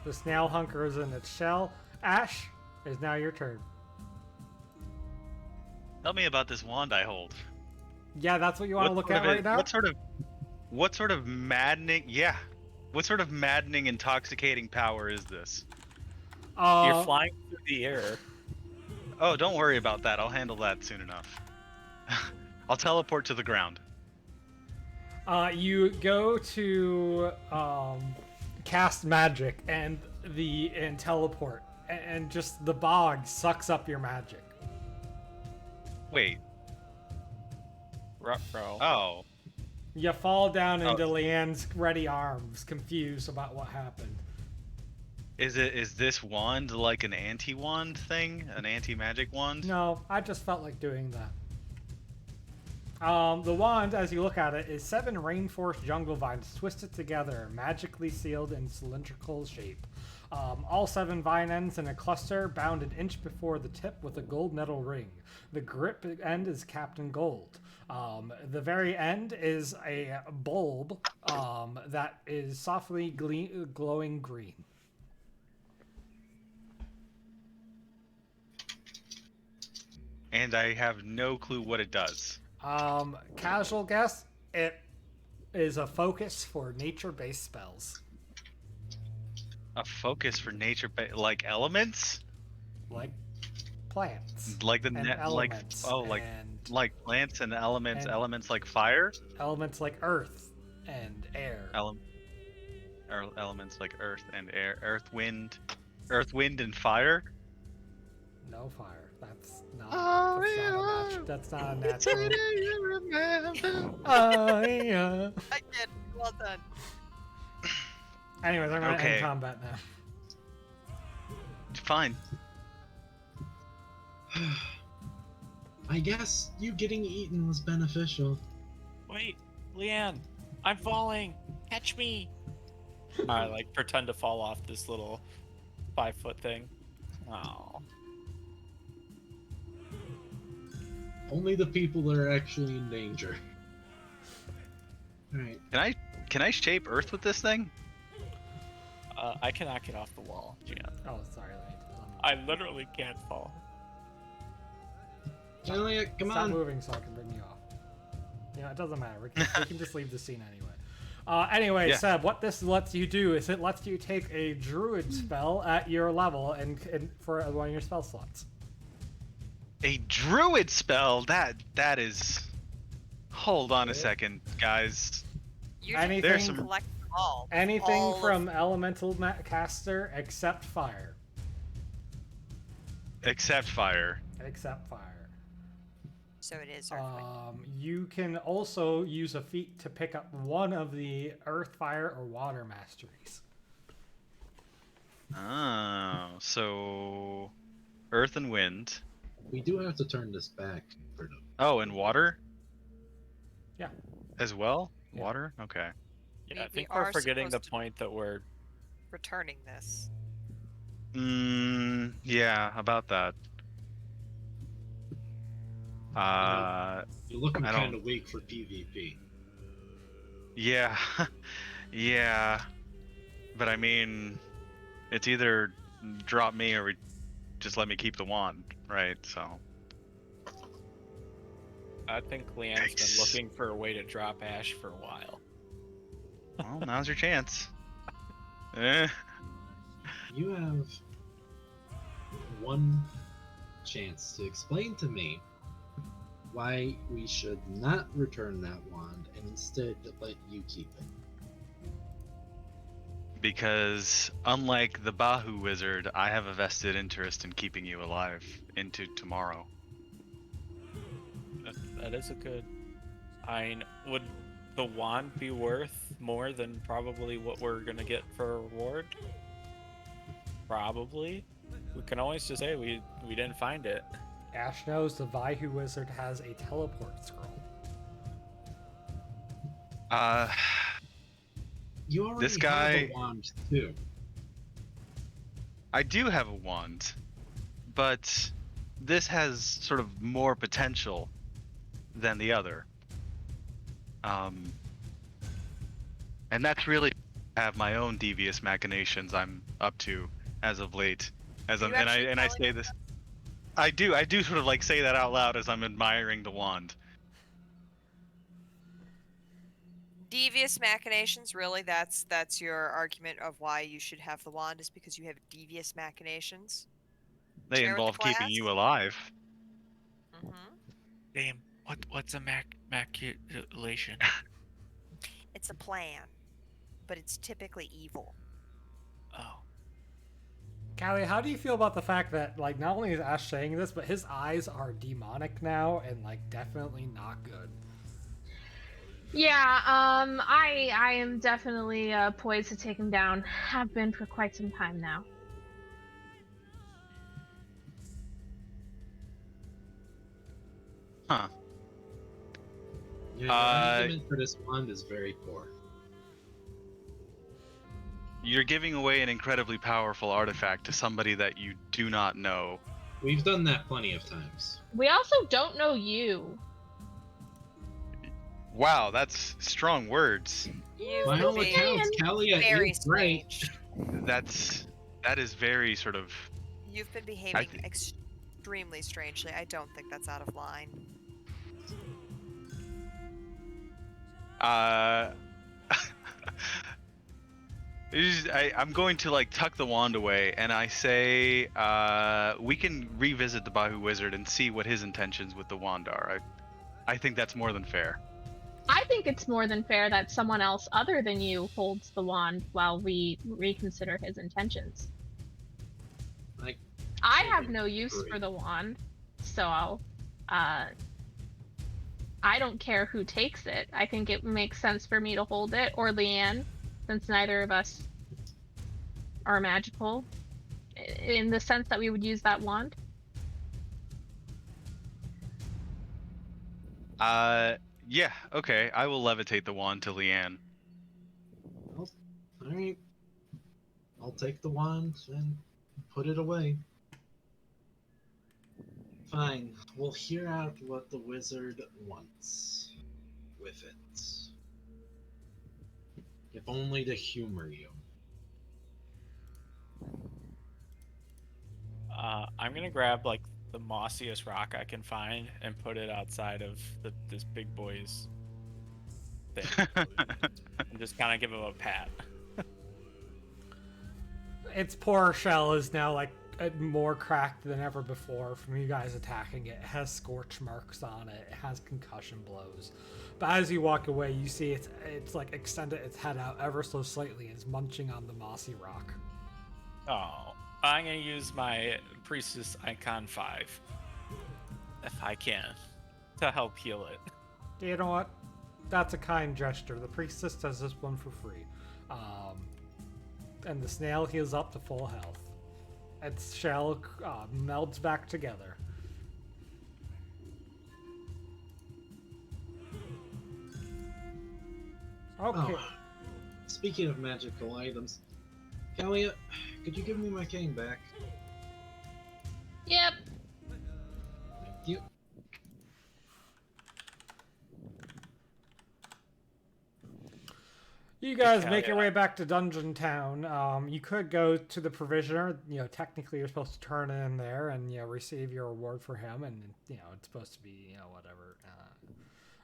The snail hunkers in its shell. Ash, it is now your turn. Tell me about this wand I hold. Yeah, that's what you want to look at right now? What sort of maddening, what sort of maddening, intoxicating power is this? You're flying through the air. Oh, don't worry about that. I'll handle that soon enough. I'll teleport to the ground. You go to cast magic and teleport, and just the bog sucks up your magic. Wait. Ruh-roh. Oh. You fall down into Leanne's ready arms, confused about what happened. Is this wand like an anti-wand thing? An anti-magic wand? No, I just felt like doing that. The wand, as you look at it, is 7 rainforest jungle vines twisted together, magically sealed in cylindrical shape. All 7 vine ends in a cluster, bound an inch before the tip with a gold metal ring. The grip end is capped in gold. The very end is a bulb that is softly glowing green. And I have no clue what it does. Casual guess, it is a focus for nature-based spells. A focus for nature, like elements? Like plants. Like the and elements. like plants and elements. Elements like fire. Elements like earth and air. Elements like earth and air. Earth, wind, and fire. No fire. That's not a natural. Oh yeah. I did. Well done. Anyways, I'm gonna end combat now. Fine. I guess you getting eaten was beneficial. Wait, Leanne, I'm falling. Catch me. I pretend to fall off this little 5-foot thing. Oh. Only the people that are actually in danger. All right. Can I shape Earth with this thing? I cannot get off the wall, Gian. Oh, sorry. I literally can't fall. Elliot, come Stop on. moving so I can bring you off. You know, it doesn't matter. We can just leave the scene anyway. Anyway, Yeah. Seb, what this lets you do is it lets you take a druid spell at your level and for one of your spell slots. A druid spell? That is. Hold on a second, guys. You Anything- just There's some- collect them all. Anything All from elemental caster except fire. Except fire. Except fire. So it is earthquake. You can also use a feat to pick up one of the earth, fire, or water masteries. Oh, so earth and wind. We do have to turn this back. Oh, and water Yeah. as well? Yeah. Water? Okay. Yeah, I We think are we're forgetting the supposed to- point that we're. Returning this. Yeah, about that. You're looking I don't- kind of weak for PvP. Yeah. Yeah. But I mean, it's either drop me or just let me keep the wand, right? So. I think Leanne's Yikes. been looking for a way to drop Ash for a while. Well, now's your chance. Eh. You have one chance to explain to me why we should not return that wand and instead let you keep it. Because unlike the Bahu wizard, I have a vested interest in keeping you alive into tomorrow. That is a good. I mean, would the wand be worth more than probably what we're gonna get for a reward? Probably. We can always just say we didn't find it. Ash knows the Vaihu wizard has a teleport scroll. You already This guy- have a wand too. I do have a wand, but this has sort of more potential than the other. And that's really have my own devious machinations I'm up to as of late. As I'm, You and I actually and I telling say us this. I do sort of like say that out loud as I'm admiring the wand. Devious machinations, really? That's your argument of why you should have the wand is because you have devious machinations? They Share with the involve keeping class? you alive. Mm-hmm. Damn. What's a maculation? It's a plan, but it's typically evil. Oh. Callie, how do you feel about the fact that, like, not only is Ash saying this, but his eyes are demonic now and, like, definitely not good? Yeah, I am definitely poised to take him down. Have been for quite some time now. Huh. Yeah, your argument for this wand is very poor. You're giving away an incredibly powerful artifact to somebody that you do not know. We've done that plenty of times. We also don't know you. Wow, that's strong words. By all being accounts, Kalia very is right. strange. That is very sort of. You've been behaving extremely strangely. I don't think that's out of line. I'm going to like tuck the wand away, and I say, we can revisit the Bahu wizard and see what his intentions with the wand are. I think that's more than fair. I think it's more than fair that someone else other than you holds the wand while we reconsider his intentions. Like, I have no use for the wand, so I don't care who takes it. I think it makes sense for me to hold it, or Leanne, since neither of us are magical, in the sense that we would use that wand. Yeah, okay. I will levitate the wand to Leanne. well, alright. I'll take the wand and put it away. Fine. We'll hear out what the wizard wants with it. if only to humor you. I'm gonna grab like the mossiest rock I can find and put it outside of this big boy's thing, and just kind of give him a pat. Its poor shell is now like more cracked than ever before from you guys attacking it. It has scorch marks on it. It has concussion blows. But as you walk away, you see it's like extended its head out ever so slightly and is munching on the mossy rock. Oh, I'm gonna use my Priestess Icon 5, if I can, to help heal it. You know what? That's a kind gesture. The priestess does this one for free. And the snail heals up to full health. Its shell melds back together. Okay. Oh, speaking of magical items, Kalia, could you give me my cane back? Yep. Thank you. You guys make your way back to Dungeon Town. You could go to the Provisioner. You know, technically you're supposed to turn in there and, you know, receive your reward for him. And, you know, it's supposed to be, you know, whatever.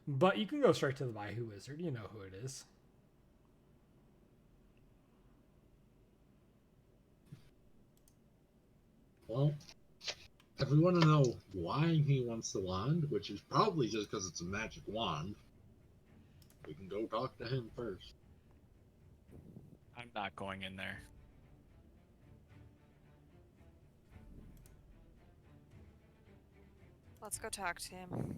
But you can go straight to the Bayou Wizard. You know who it is. Well, if we want to know why he wants the wand, which is probably just because it's a magic wand, we can go talk to him first. I'm not going in there. Let's go talk to him.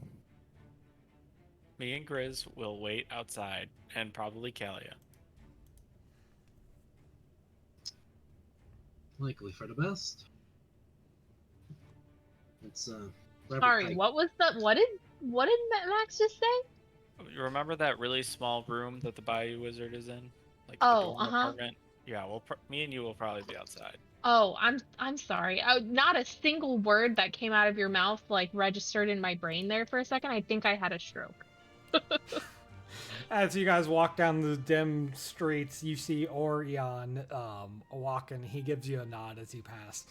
Me and Grizz will wait outside, and probably Kalia. Likely for the best. It's Sorry, what did Max just say? You remember that really small room that the Bayou Wizard is in? Like Oh, the dorm apartment? Yeah, well, me and you will probably be outside. Oh, I'm sorry. Not a single word that came out of your mouth like registered in my brain there for a second. I think I had a stroke. As you guys walk down the dim streets, you see Orion walking. He gives you a nod as you pass.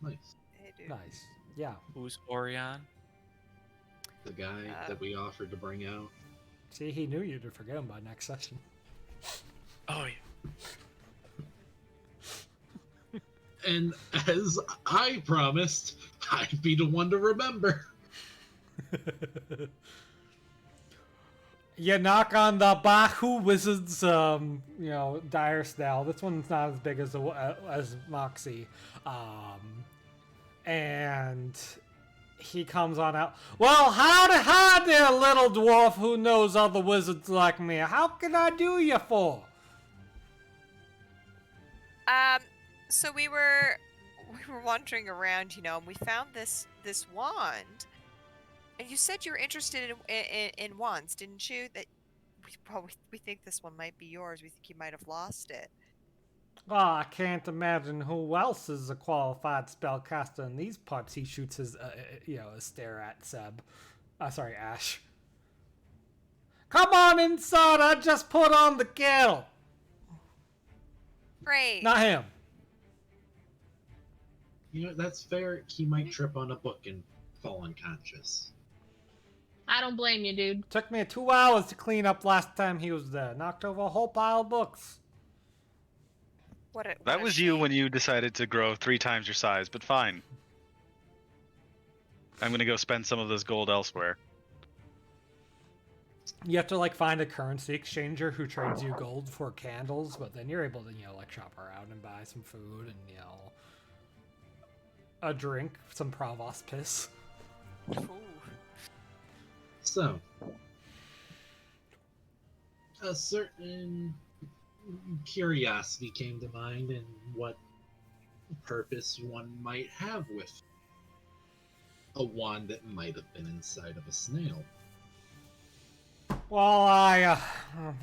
nice. Hey, dude. Nice. Yeah. Who's Orion? The guy that we offered to bring out. See, he knew you'd forget him by next session. Oh, yeah. And as I promised, I'd be the one to remember. You knock on the Bahu Wizard's, dire Snail. This one's not as big as Mopsy. And he comes on out. Well, hi there, little dwarf who knows other wizards like me. How can I do you for? So we were wandering around, and we found this wand. And you said you were interested in wands, didn't you? That we think this one might be yours. We think you might have lost it. Oh, I can't imagine who else is a qualified spellcaster in these parts. He shoots his, a stare at Seb. Sorry, Ash. Come on inside. I just put on the kettle. Great. Not him. That's fair. He might trip on a book and fall unconscious. I don't blame you, dude. Took me 2 hours to clean up last time he was there. Knocked over a whole pile of books. That was you when you decided to grow 3 times your size, but fine. I'm gonna go spend some of this gold elsewhere. You have to find a currency exchanger who trades you gold for candles, but then you're able to shop around and buy some food and a drink, some Provost piss. Ooh. So, a certain curiosity came to mind in what purpose one might have with a wand that might have been inside of a snail. Well,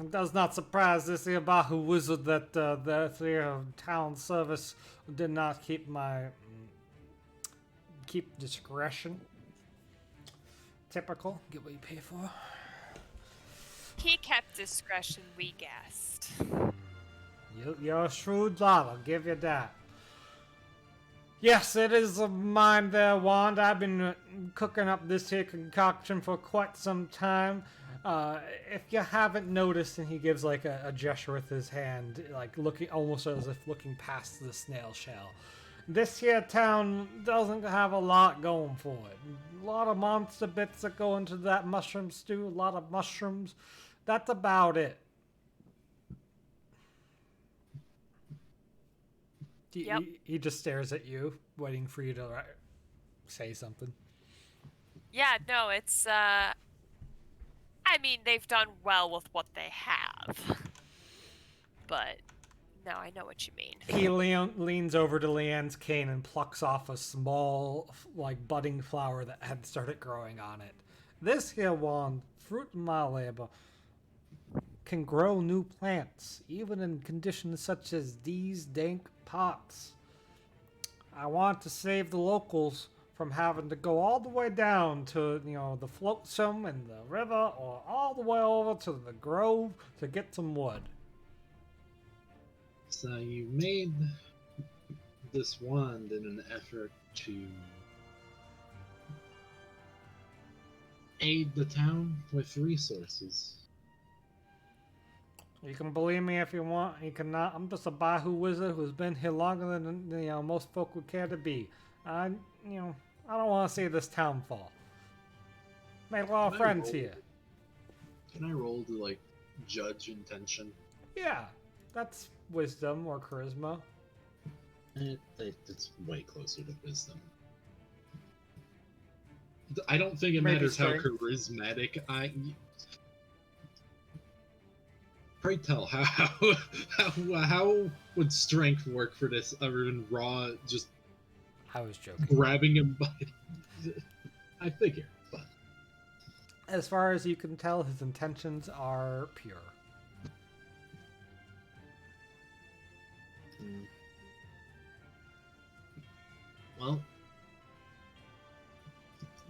it does not surprise this here Bahu Wizard that the town service did not keep discretion. Typical. Get what you pay for. He kept discretion, we guessed. You're a shrewd lad, I'll give you that. Yes, it is of mine there, wand. I've been cooking up this here concoction for quite some time. If you haven't noticed, and he gives like a gesture with his hand, like looking almost as if looking past the snail shell. This here town doesn't have a lot going for it. A lot of monster bits that go into that mushroom stew, a lot of mushrooms. That's about it. Yep. He just stares at you, waiting for you to say something. Yeah, no, it's, I mean, they've done well with what they have. But, no, I know what you mean. He leans over to Leanne's cane and plucks off a small, like, budding flower that had started growing on it. This here wand, fruit of my labor, can grow new plants, even in conditions such as these dank pots. I want to save the locals from having to go all the way down to, the flotsam and the river, or all the way over to the grove to get some wood. So you made this wand in an effort to aid the town with resources. You can believe me if you want. You cannot. I'm just a Bahu wizard who's been here longer than most folk would care to be. I don't want to see this town fall. Made a lot of friends here. Can I roll to like judge intention? Yeah, that's wisdom or charisma. It's way closer to wisdom. I don't think it Maybe matters how strength. charismatic I. Pray tell, how would strength work for this other than raw, just I was joking. grabbing him by... I figure, but... As far as you can tell, his intentions are pure. Well,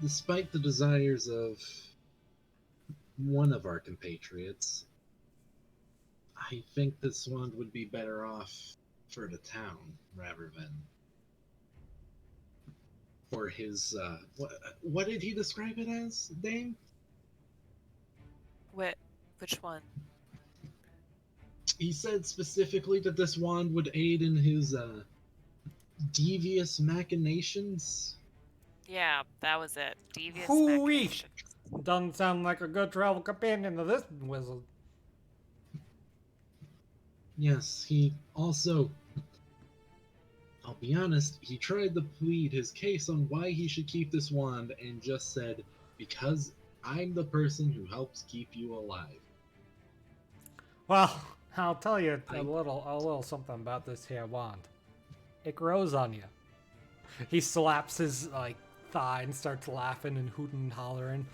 despite the desires of one of our compatriots, I think this one would be better off for the town rather than for his. What did he describe it as, Dame? Which one? He said specifically that this wand would aid in his devious machinations. Yeah, that was it. Devious Hoo-wee! machinations. Doesn't sound like a good travel companion to this wizard. Yes, he also, I'll be honest, he tried to plead his case on why he should keep this wand and just said, because I'm the person who helps keep you alive. Well, I'll tell you a little something about this here wand. It grows on you. He slaps his thigh and starts laughing and hooting and hollering.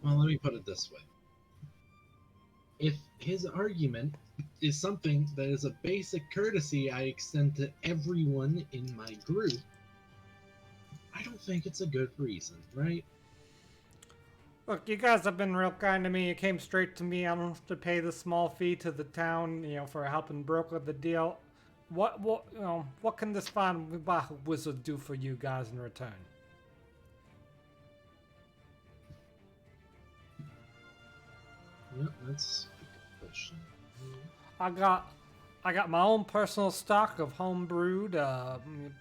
Well, let me put it this way. If his argument is something that is a basic courtesy I extend to everyone in my group, I don't think it's a good reason, right? Look, you guys have been real kind to me. You came straight to me. I don't have to pay the small fee to the town, for helping broker the deal. What can this fine wizard do for you guys in return? Yeah, that's a good question. I got my own personal stock of home-brewed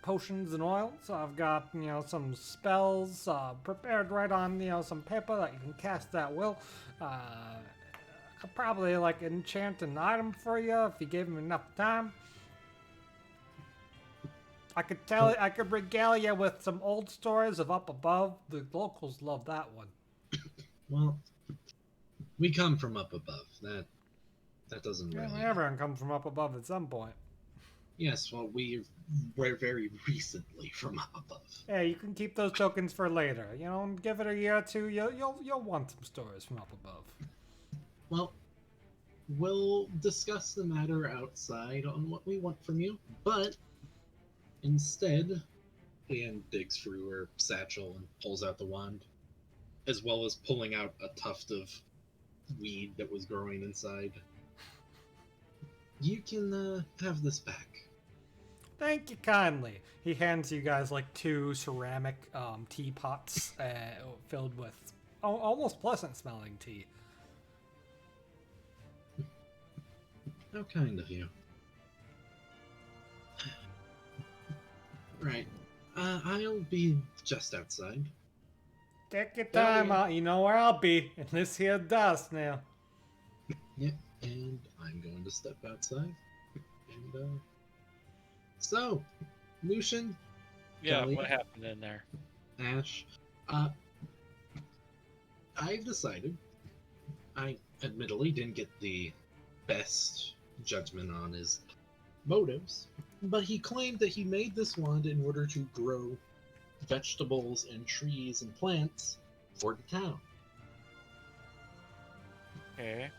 potions and oils. I've got, some spells prepared right on, some paper that you can cast at will. I could probably, enchant an item for you if you gave me enough time. I could regale you with some old stories of Up Above. The locals love that one. Well, we come from up above. That doesn't really... Everyone comes from up above at some point. Yes, well, we're very recently from up above. Yeah, you can keep those tokens for later. Give it a year or two, you'll want some stories from up above. Well, we'll discuss the matter outside on what we want from you, but instead, Leanne digs through her satchel and pulls out the wand. as well as pulling out a tuft of weed that was growing inside. You can have this back. Thank you kindly. He hands you guys like 2 ceramic teapots filled with almost pleasant smelling tea. How kind of you. Right. I'll be just outside. Take your time out. You know where I'll be. In this here dust now. Yeah, and I'm going to step outside. And, so, Lucian, Yeah, Kelly, what happened in there? Ash, I've decided, I admittedly didn't get the best judgment on his motives, but he claimed that he made this wand in order to grow vegetables and trees and plants for the town. Okay.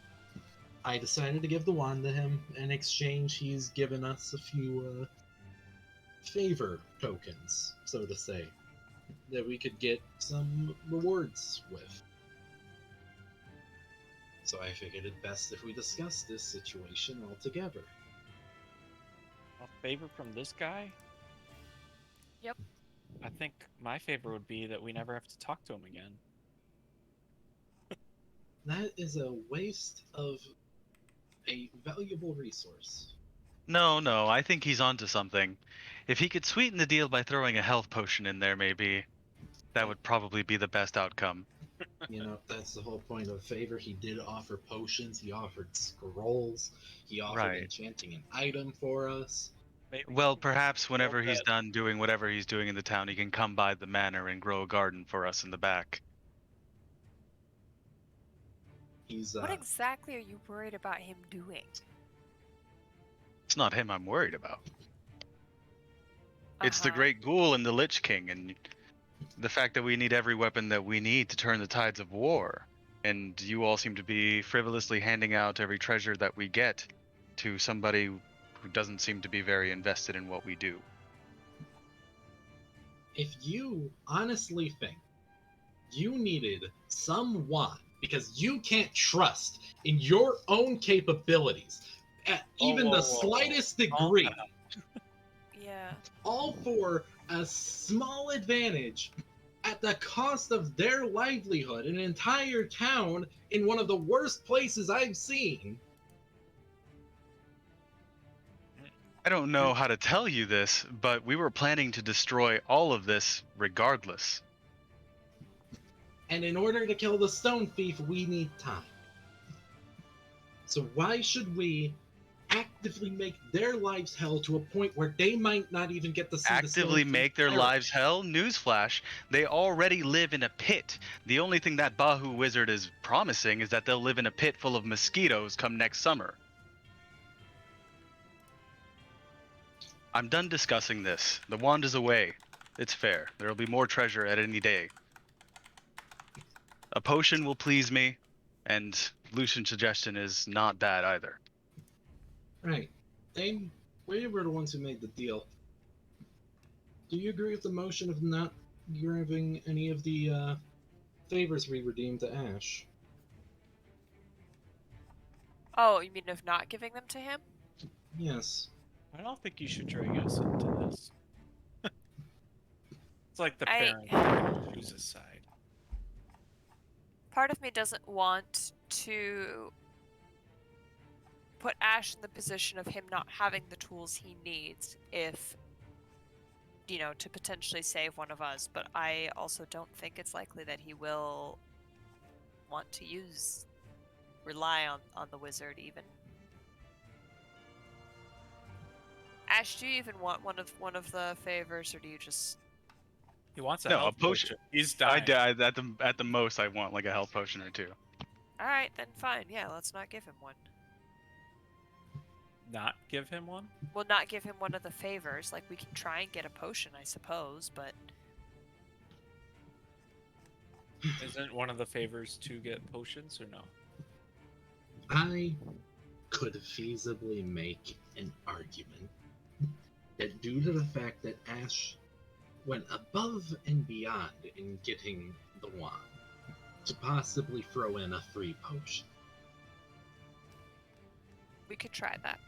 I decided to give the wand to him. In exchange, he's given us a few favor tokens, so to say, that we could get some rewards with. So I figured it best if we discuss this situation all together. A favor from this guy? Yep. I think my favor would be that we never have to talk to him again. That is a waste of a valuable resource. No, I think he's onto something. If he could sweeten the deal by throwing a health potion in there, maybe that would probably be the best outcome. You know, that's the whole point of a favor. He did offer potions, he offered scrolls, he offered Right. enchanting an item for us. Maybe Well, perhaps whenever Well, he's that- done doing whatever he's doing in the town, he can come by the manor and grow a garden for us in the back. He's What exactly are you worried about him doing? It's not him I'm worried about. It's the Uh-huh. Great Ghoul and the Lich King, and the fact that we need every weapon that we need to turn the tides of war. And you all seem to be frivolously handing out every treasure that we get to somebody who doesn't seem to be very invested in what we do. if you honestly think you needed someone because you can't trust in your own capabilities at even whoa, the whoa, whoa. slightest Calm degree, down. Yeah. all for a small advantage at the cost of their livelihood, an entire town in one of the worst places I've seen. I don't know how to tell you this, but we were planning to destroy all of this regardless. And in order to kill the stone thief, we need time. So why should we actively make their lives hell to a point where they might not even get to see the stone Actively thief make their perish? lives hell? Newsflash, they already live in a pit. The only thing that Bahu wizard is promising is that they'll live in a pit full of mosquitoes come next summer. I'm done discussing this. The wand is away. It's fair. There will be more treasure at any day. A potion will please me, and Lucian's suggestion is not bad either. Right. We were the ones who made the deal. Do you agree with the motion of not giving any of the favors we redeemed to Ash? Oh, you mean of not giving them to him? Yes. I don't think you should drag us into this. It's like the I- parent choose a side. Part of me doesn't want to put Ash in the position of him not having the tools he needs if, to potentially save one of us, but I also don't think it's likely that he will want to rely on the wizard even. Ash, do you even want one of the favors, or do you just? He wants a No, a health potion. He's I dying. at the most I want like a health potion or two. All right, then fine. Yeah, let's not give him one. Not give him one? We'll not give him one of the favors. Like, we can try and get a potion, I suppose, but Isn't one of the favors to get potions or no? I could feasibly make an argument that due to the fact that Ash went above and beyond in getting the wand, to possibly throw in a free potion. We could try that.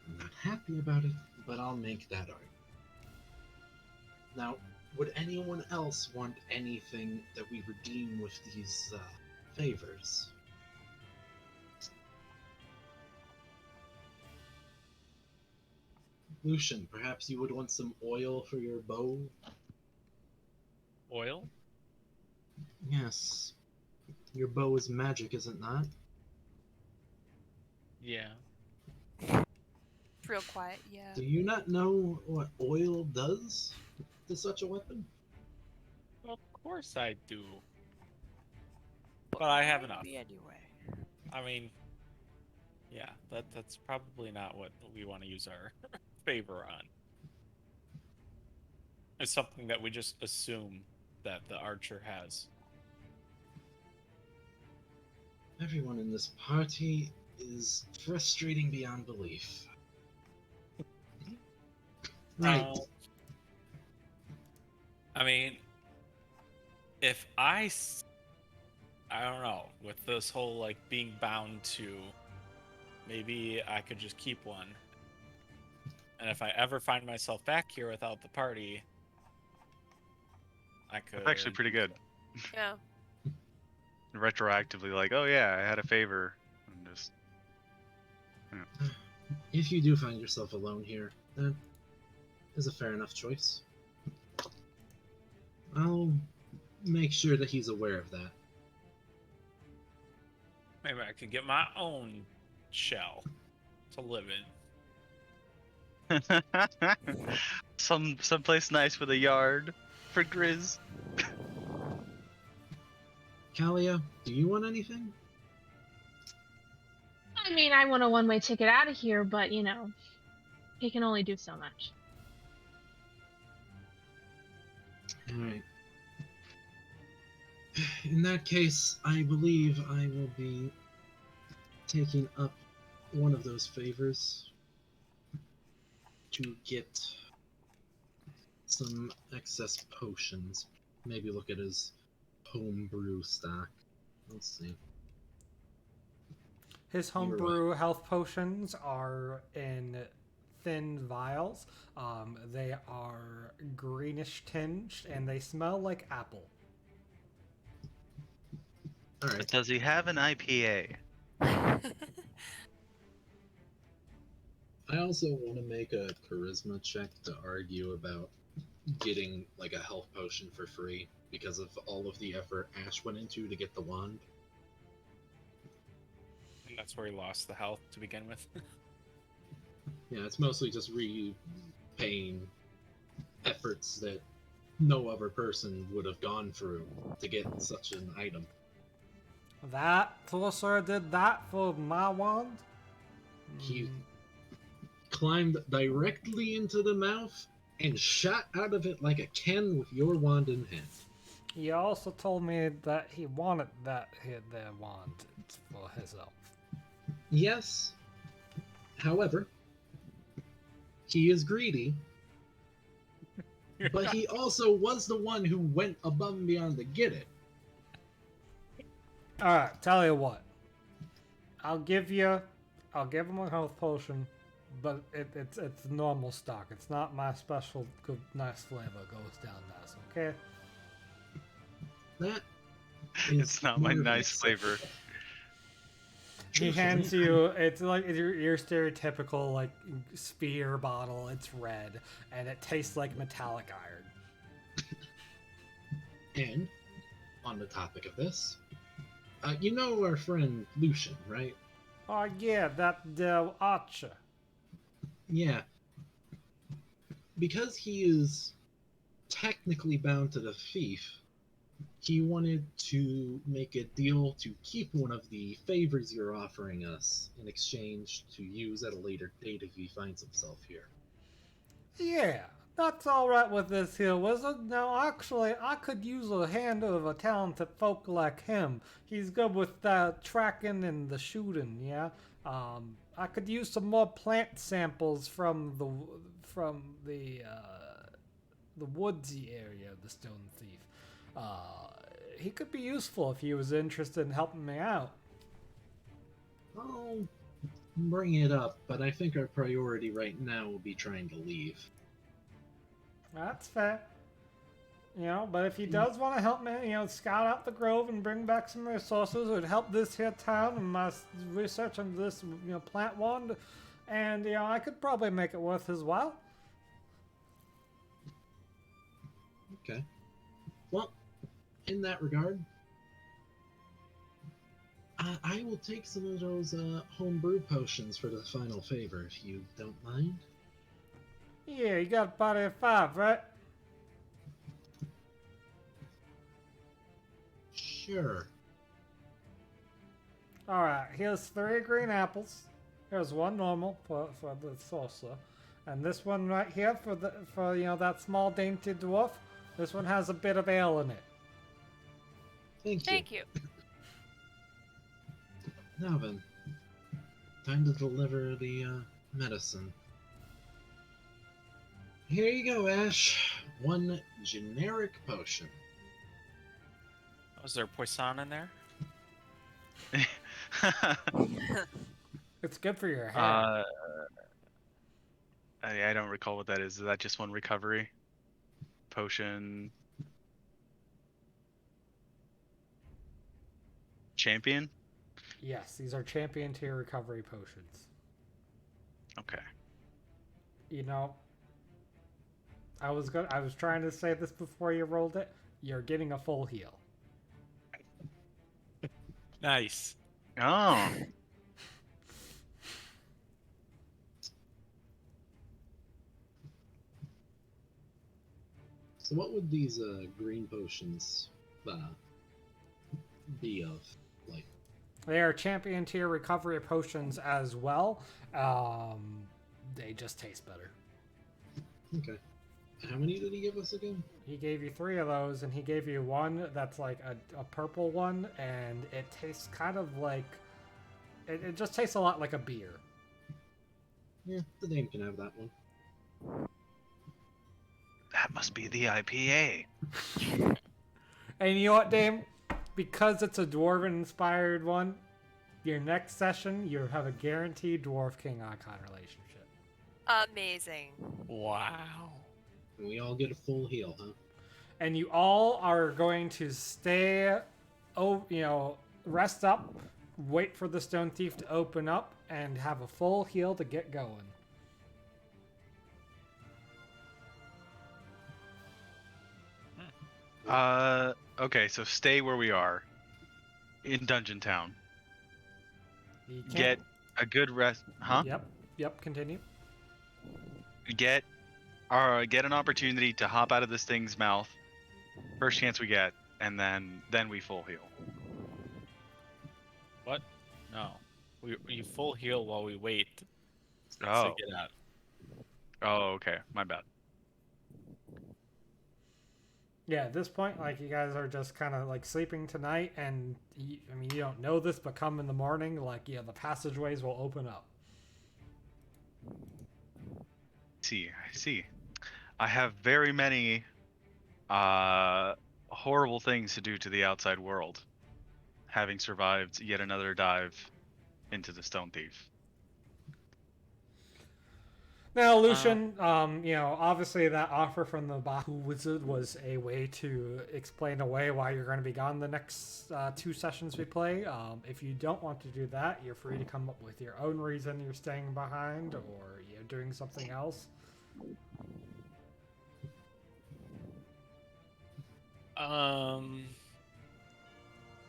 I'm not happy about it, but I'll make that argument. Now, would anyone else want anything that we redeem with these favors? Lucian, perhaps you would want some oil for your bow? Oil? Yes. Your bow is magic, is it not? Yeah. It's real quiet, yeah. Do you not know what oil does to such a weapon? Well, of course I do. But I have enough. Anyway. I mean, yeah, that's probably not what we want to use our favor on. It's something that we just assume that the archer has. Everyone in this party is frustrating beyond belief. Right. I mean, if I don't know, with this whole like being bound to, maybe I could just keep one. And if I ever find myself back here without the party, I could. That's actually pretty good. Yeah. Retroactively, like, oh yeah, I had a favor. And just. Yeah. If you do find yourself alone here, that is a fair enough choice. I'll make sure that he's aware of that. Maybe I could get my own shell to live in. Someplace nice with a yard for Grizz. Kalia, do you want anything? I mean, I want a one-way ticket out of here, but, you know, he can only do so much. Alright. In that case, I believe I will be taking up one of those favors to get some excess potions. Maybe look at his homebrew stock. Let's see. His homebrew health potions are in thin vials. They are greenish tinged and they smell like apple. Alright. But does he have an IPA? I also want to make a charisma check to argue about getting like a health potion for free because of all of the effort Ash went into to get the wand. And that's where he lost the health to begin with. Yeah, it's mostly just repaying efforts that no other person would have gone through to get such an item. That sorcerer did that for my wand? He climbed directly into the mouth and shot out of it like a can with your wand in hand. He also told me that he wanted that wand for himself. Yes. However, he is greedy, but he also was the one who went above and beyond to get it. Alright, tell you what. I'll give him a health potion, but it's normal stock. It's not my special good nice flavor goes down nice, okay? That It's not my nice flavor. He hands you, it's like your stereotypical like spear bottle. It's red and it tastes like metallic iron. And on the topic of this, you know our friend Lucian, right? Oh yeah, the archer. Yeah. Because he is technically bound to the thief, he wanted to make a deal to keep one of the favors you're offering us in exchange to use at a later date if he finds himself here. Yeah, that's alright with this here wizard. Now actually, I could use a hand of a talented folk like him. He's good with tracking and the shooting, yeah? I could use some more plant samples from the woodsy area of the Stone Thief. He could be useful if he was interested in helping me out. I'll bring it up, but I think our priority right now will be trying to leave. That's fair. But if he does want to help me, scout out the grove and bring back some resources, it would help this here town and my research on this, plant wand. And, I could probably make it worth his while. Okay. Well, in that regard, I will take some of those homebrew potions for the final favor, if you don't mind. Yeah, you got a body of 5, right? Sure. Alright, here's 3 green apples. Here's 1 normal for the saucer. And this one right here for that small dainty dwarf. This one has a bit of ale in it. Thank you. Thank you. Now then, time to deliver the medicine. Here you go, Ash. 1 generic potion. Was there poison in there? It's good for your hair. I don't recall what that is. Is that just 1 recovery potion? Champion? Yes, these are champion tier recovery potions. Okay. I was trying to say this before you rolled it. You're getting a full heal. Nice. Oh. So what would these green potions be of? Like, They are champion tier recovery potions as well. They just taste better. okay. How many did he give us again? He gave you 3 of those, and he gave you 1 that's like a purple one, and it tastes kind of like... It just tastes a lot like a beer. Yeah, the name can have that one. That must be the IPA. And you know what, Dame? Because it's a Dwarven-inspired one, your next session, you have a guaranteed Dwarf King Icon relationship. Amazing. Wow. And we all get a full heal, huh? And you all are going to stay, rest up, wait for the Stone Thief to open up, and have a full heal to get going. Okay, so stay where we are. In Dungeon Town. You can't- Get a good rest. Huh? Yep, continue. Get an opportunity to hop out of this thing's mouth. First chance we get, and then we full heal. What? No. You full heal while we wait Oh. to get out. Oh, okay. My bad. Yeah, at this point, you guys are just kind of sleeping tonight, and you don't know this, but come in the morning, the passageways will open up. I see. I have very many horrible things to do to the outside world, having survived yet another dive into the Stone Thief. Now, Lucian, obviously that offer from the Bahu Wizard was a way to explain away why you're going to be gone the next 2 sessions we play. If you don't want to do that, you're free to come up with your own reason you're staying behind or you're doing something else.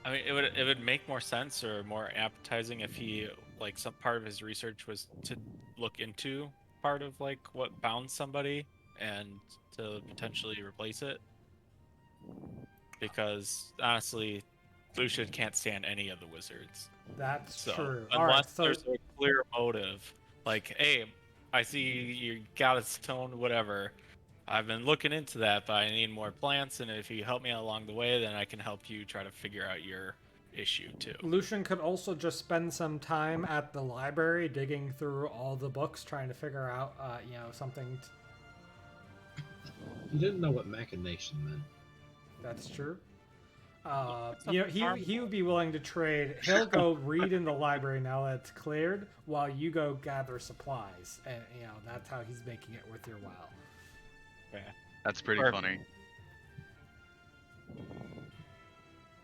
It would make more sense or more appetizing if he some part of his research was to look into part of what bound somebody and to potentially replace it. Because honestly, Lucian can't stand any of the wizards. That's So, true. Unless there's a clear motive, hey, I see you got a stone, whatever. I've been looking into that, but I need more plants, and if you help me along the way, then I can help you try to figure out your issue too. Lucian could also just spend some time at the library digging through all the books, trying to figure out, something. You didn't know what machination meant. That's true. He would be willing to trade. He'll go read in the library now that it's cleared, while you go gather supplies, and that's how he's making it worth your while. Yeah. That's pretty Perfect. funny.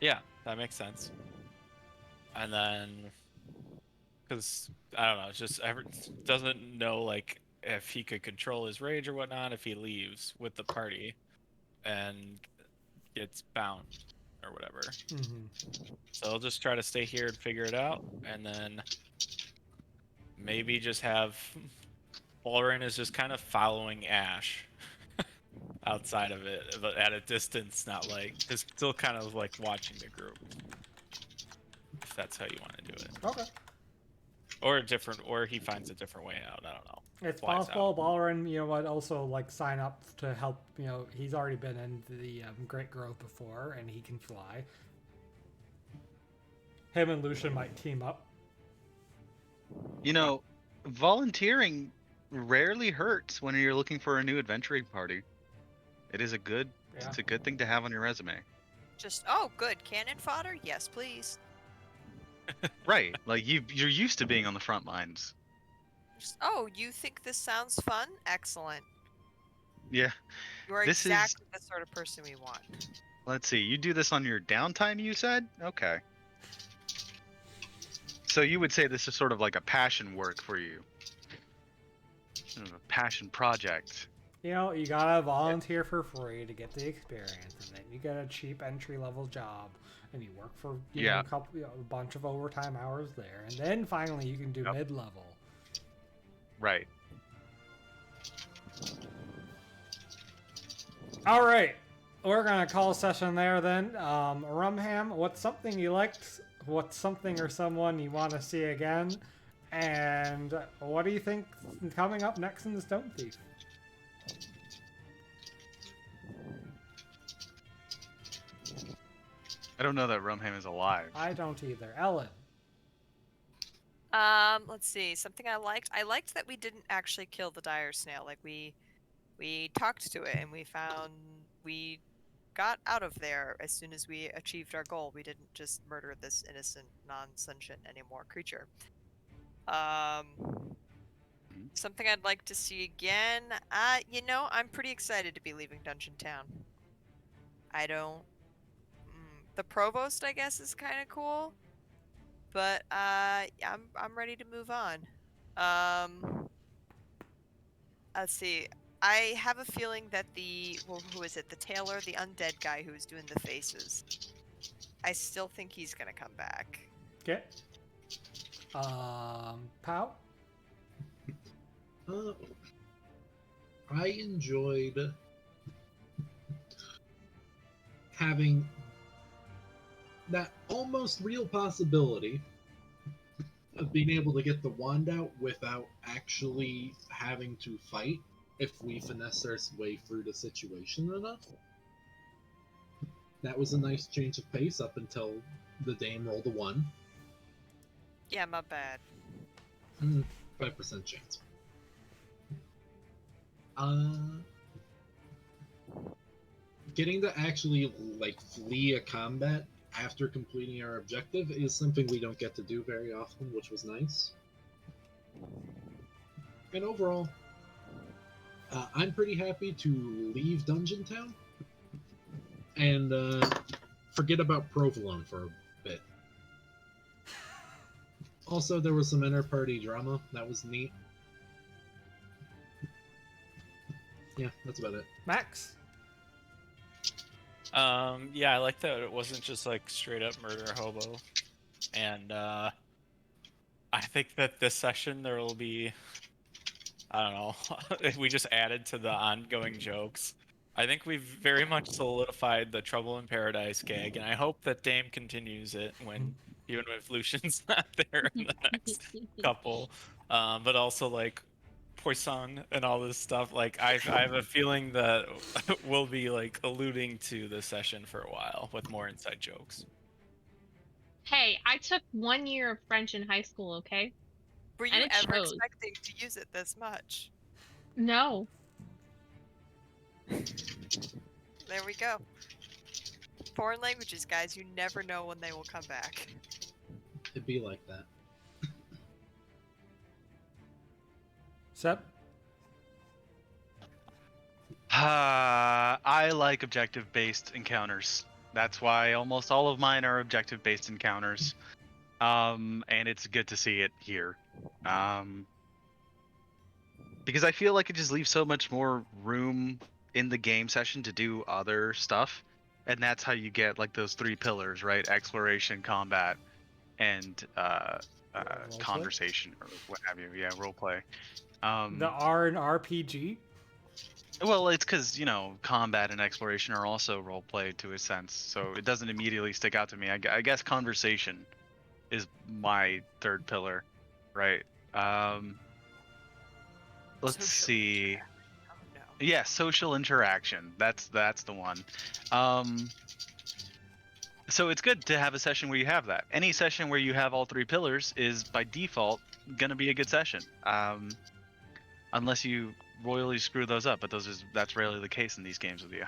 Yeah, that makes sense. And then, because I don't know, just doesn't know like if he could control his rage or whatnot if he leaves with the party and gets bound or whatever. So he'll just try to stay here and figure it out, and then maybe just have Pelgrane is just kind of following Ash outside of it, but at a distance, not like just still kind of like watching the group. If that's how you want to do it. Okay. Or he finds a different way out. I don't know. It's possible Pelgrane, would also like sign up to help. He's already been in the Great Grove before, and he can fly. Him and Lucian might team up. Volunteering rarely hurts when you're looking for a new adventuring party. It is it's a good thing to have on your resume. Just good cannon fodder. Yes, please. Right, like you're used to being on the front lines. Just, you think this sounds fun? Excellent. Yeah. You are exactly the sort of person we want. Let's see, you do this on your downtime, you said? Okay. So you would say this is sort of like a passion work for you. Sort of a passion project. You gotta volunteer for free to get the experience, and then you get a cheap entry-level job, and you work for a bunch of overtime hours there, and then finally you can do mid-level. Right. All right, we're gonna call a session there then. Rumham, what's something you liked? What's something or someone you want to see again? And what do you think coming up next in the Stone Thief? I don't know that Rumham is alive. I don't either. Ellen. Let's see. Something I liked. I liked that we didn't actually kill the dire snail. Like we talked to it and we got out of there as soon as we achieved our goal. We didn't just murder this innocent, non-sentient anymore creature. Something I'd like to see again. I'm pretty excited to be leaving Dungeon Town. The provost, I guess, is kind of cool, but I'm ready to move on. Let's see. I have a feeling that who is it? The tailor, the undead guy who was doing the faces. I still think he's gonna come back. Okay. Pow? I enjoyed having that almost real possibility of being able to get the wand out without actually having to fight if we finesse our way through the situation enough. That was a nice change of pace up until the dame rolled a 1. Yeah, my bad. 5% chance. Getting to actually flee a combat after completing our objective is something we don't get to do very often, which was nice. And overall, I'm pretty happy to leave Dungeon Town and forget about Provolone for a bit. Also, there was some inter-party drama. That was neat. Yeah, that's about it. Max? Yeah, I like that it wasn't just like straight up murder hobo. And I think that this session there will be, I don't know, if we just added to the ongoing jokes. I think we've very much solidified the Trouble in Paradise gag, and I hope that Dame continues it even if Lucian's not there in the next couple. But also like Poisson and all this stuff. Like I have a feeling that we'll be like alluding to the session for a while with more inside jokes. Hey, I took 1 year of French in high school, okay? Were you ever expecting to use it this much? No. There we go. foreign languages, guys. You never know when they will come back. It'd be like that. Sep? I like objective-based encounters. That's why almost all of mine are objective-based encounters. And it's good to see it here. Because I feel like it just leaves so much more room in the game session to do other stuff. And that's how you get like those 3 pillars, right? Exploration, combat, and conversation or what have you. Yeah, roleplay. The R in RPG? Well, it's because, combat and exploration are also roleplay to a sense, so it doesn't immediately stick out to me. I guess conversation is my 3rd pillar, right? Let's see. Oh, no. Yeah, social interaction. That's the one. So it's good to have a session where you have that. Any session where you have all 3 pillars is, by default, going to be a good session. Unless you royally screw those up, but that's rarely the case in these games with you.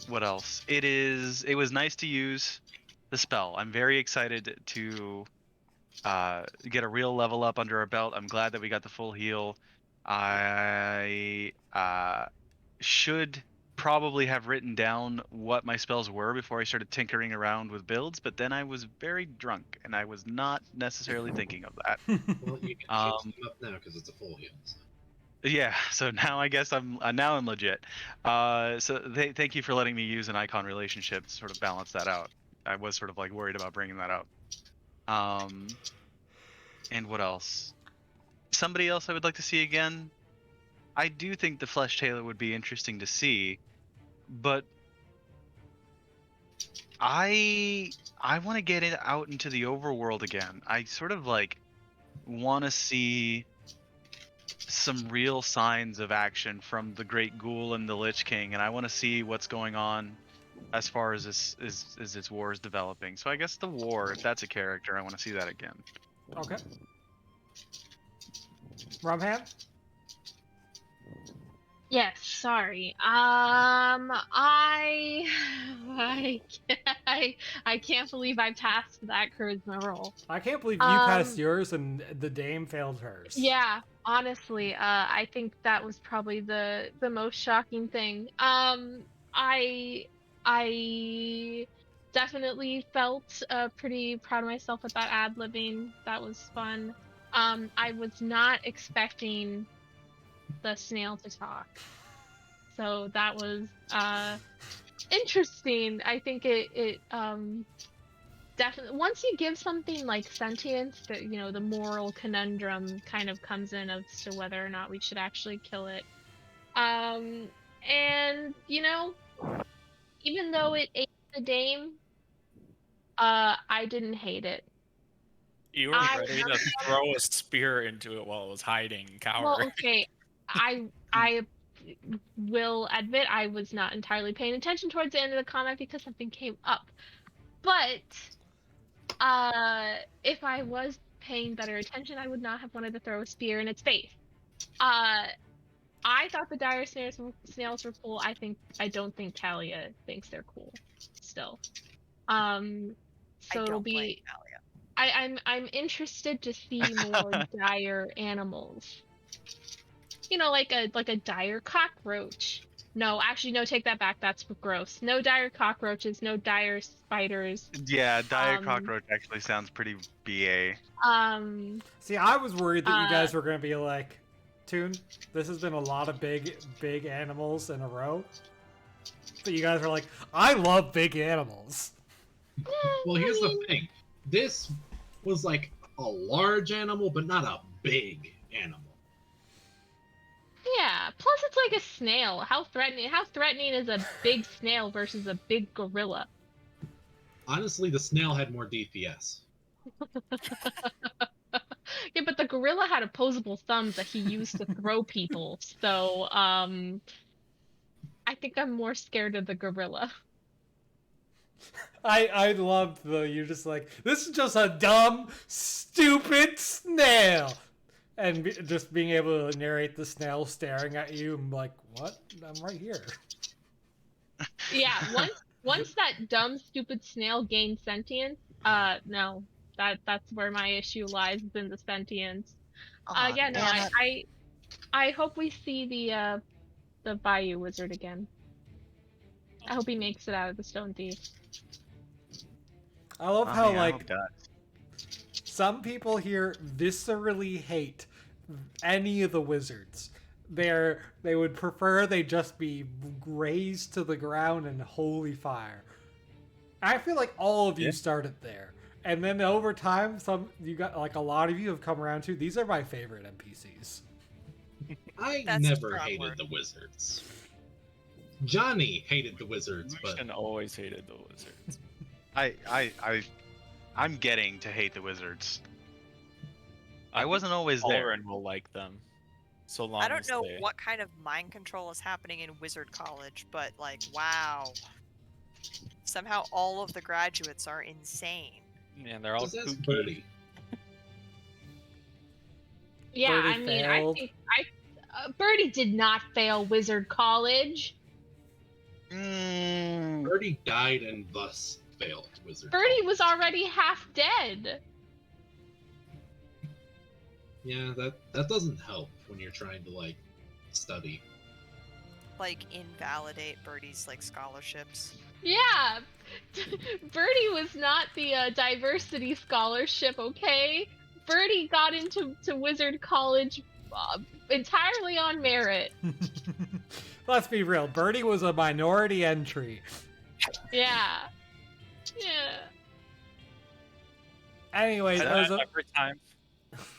What else? It was nice to use the spell. I'm very excited to get a real level up under our belt. I'm glad that we got the full heal. I should probably have written down what my spells were before I started tinkering around with builds, but then I was very drunk and I was not necessarily thinking of that. Well, you can change them up now because it's a full heal. So. Yeah, so now I guess I'm legit. Thank you for letting me use an icon relationship to sort of balance that out. I was sort of like worried about bringing that up. And what else? Somebody else I would like to see again. I do think the Flesh Tailor would be interesting to see, but I want to get it out into the overworld again. I sort of like want to see some real signs of action from the Great Ghoul and the Lich King, and I want to see what's going on as far as this war is developing. So I guess the war, if that's a character, I want to see that again. Okay. Rumham? Yes, sorry. I can't believe I passed that charisma roll. I can't believe you passed yours and the dame failed hers. Yeah, honestly, I think that was probably the most shocking thing. I definitely felt pretty proud of myself with that ad-libbing. That was fun. I was not expecting the snail to talk, so that was interesting. I think it definitely, once you give something like sentience, that the moral conundrum kind of comes in as to whether or not we should actually kill it. And even though it ate the dame, I didn't hate it. You were ready to throw a spear into it while it was hiding, coward. Well, okay, I will admit I was not entirely paying attention towards the end of the combat because something came up. But if I was paying better attention, I would not have wanted to throw a spear in its face. I thought the dire snails were cool. I don't think Kalia thinks they're cool still. So it'll be I'm interested to see more dire animals. Like a dire cockroach. No, actually, no, take that back. That's gross. No dire cockroaches, no dire spiders. Yeah, dire cockroach actually sounds pretty BA. See, I was worried that you guys were going to be like, Toon, this has been a lot of big animals in a row. But you guys are like, I love big animals. Well, here's the thing. This was like a large animal, but not a big animal. Yeah, plus it's like a snail. How threatening is a big snail versus a big gorilla? Honestly, the snail had more DPS. Yeah, but the gorilla had opposable thumbs that he used to throw people. So, I think I'm more scared of the gorilla. I loved though, you're just like, this is just a dumb, stupid snail. And just being able to narrate the snail staring at you, I'm like, what? I'm right here. Yeah, once that dumb, stupid snail gained sentience, no, that's where my issue lies, is in the sentience. Aw, Yeah, no, damn it. I hope we see the Bayou Wizard again. I hope he makes it out of the Stone Thief. I love how, I like, hope not. some people here viscerally hate any of the wizards. They would prefer they just be razed to the ground in holy fire. I feel like all of you started there. And then over time, you got like a lot of you have come around to these are my favorite NPCs. I That's a never strong hated word. the wizards. Johnny hated the wizards, but Lucian always hated the wizards. I'm getting to hate the wizards. I wasn't always there. Pelgrane will like them. So long I don't as know they... what kind of mind control is happening in Wizard College, but like, wow. Somehow all of the graduates are insane. Man, they're all just ask kooky. Birdie. Yeah, Birdie I mean, failed. I think Birdie did not fail Wizard College. Birdie died and thus failed wizard. Birdie was already half dead. Yeah, that doesn't help when you're trying to like study. Like, invalidate Birdie's like scholarships. Yeah, Birdie was not the diversity scholarship, okay? Birdie got into Wizard College entirely on merit. Let's be real. Birdie was a minority entry. Yeah. Yeah. Anyways, Every time...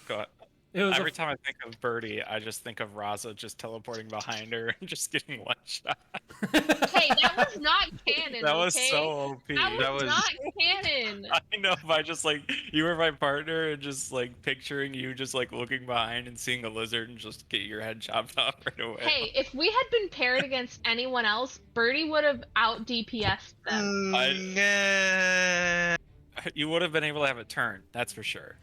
Go ahead. Every a time I think of Birdie, I just think of Raza just teleporting behind her and just getting one shot. Hey, that was not canon. That was okay? so OP. That was not canon. I know, if I just like, you were my partner and just like picturing you just like looking behind and seeing a lizard and just get your head chopped off right away. Hey, if we had been paired against anyone else, Birdie would have out DPS'd them. Yeah. You would have been able to have a turn, that's for sure.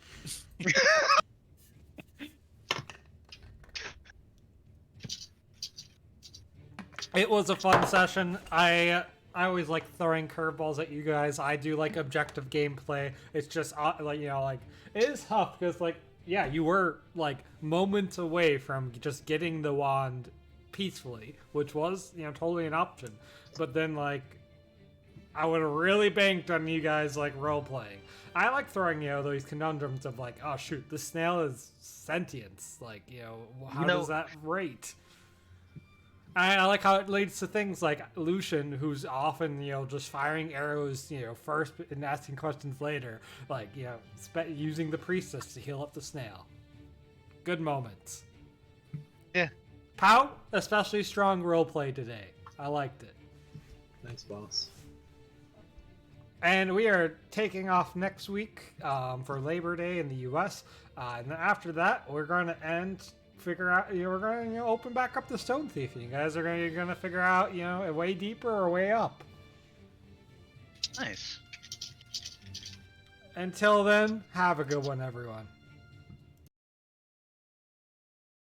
It was a fun session. I always like throwing curveballs at you guys. I do like objective gameplay. It's just like, you know, like it is tough because like, yeah, you were like moments away from just getting the wand peacefully, which was, you know, totally an option. But then like I would have really banked on you guys like role playing. I like throwing, you know, those conundrums of like, oh shoot, the snail is sentience. Like, you know, how does that rate? I like how it leads to things like Lucian, who's often, you know, just firing arrows, you know, first and asking questions later. Like, you know, using the priestess to heal up the snail. Good moments. Yeah. Pow, especially strong roleplay today. I liked it. Thanks, boss. And we are taking off next week for Labor Day in the U.S. And then after that, we're going to figure out, you know, we're going to, you know, open back up the Stone Thief. You guys are going to figure out, you know, a way deeper or a way up. Nice. Until then, have a good one, everyone.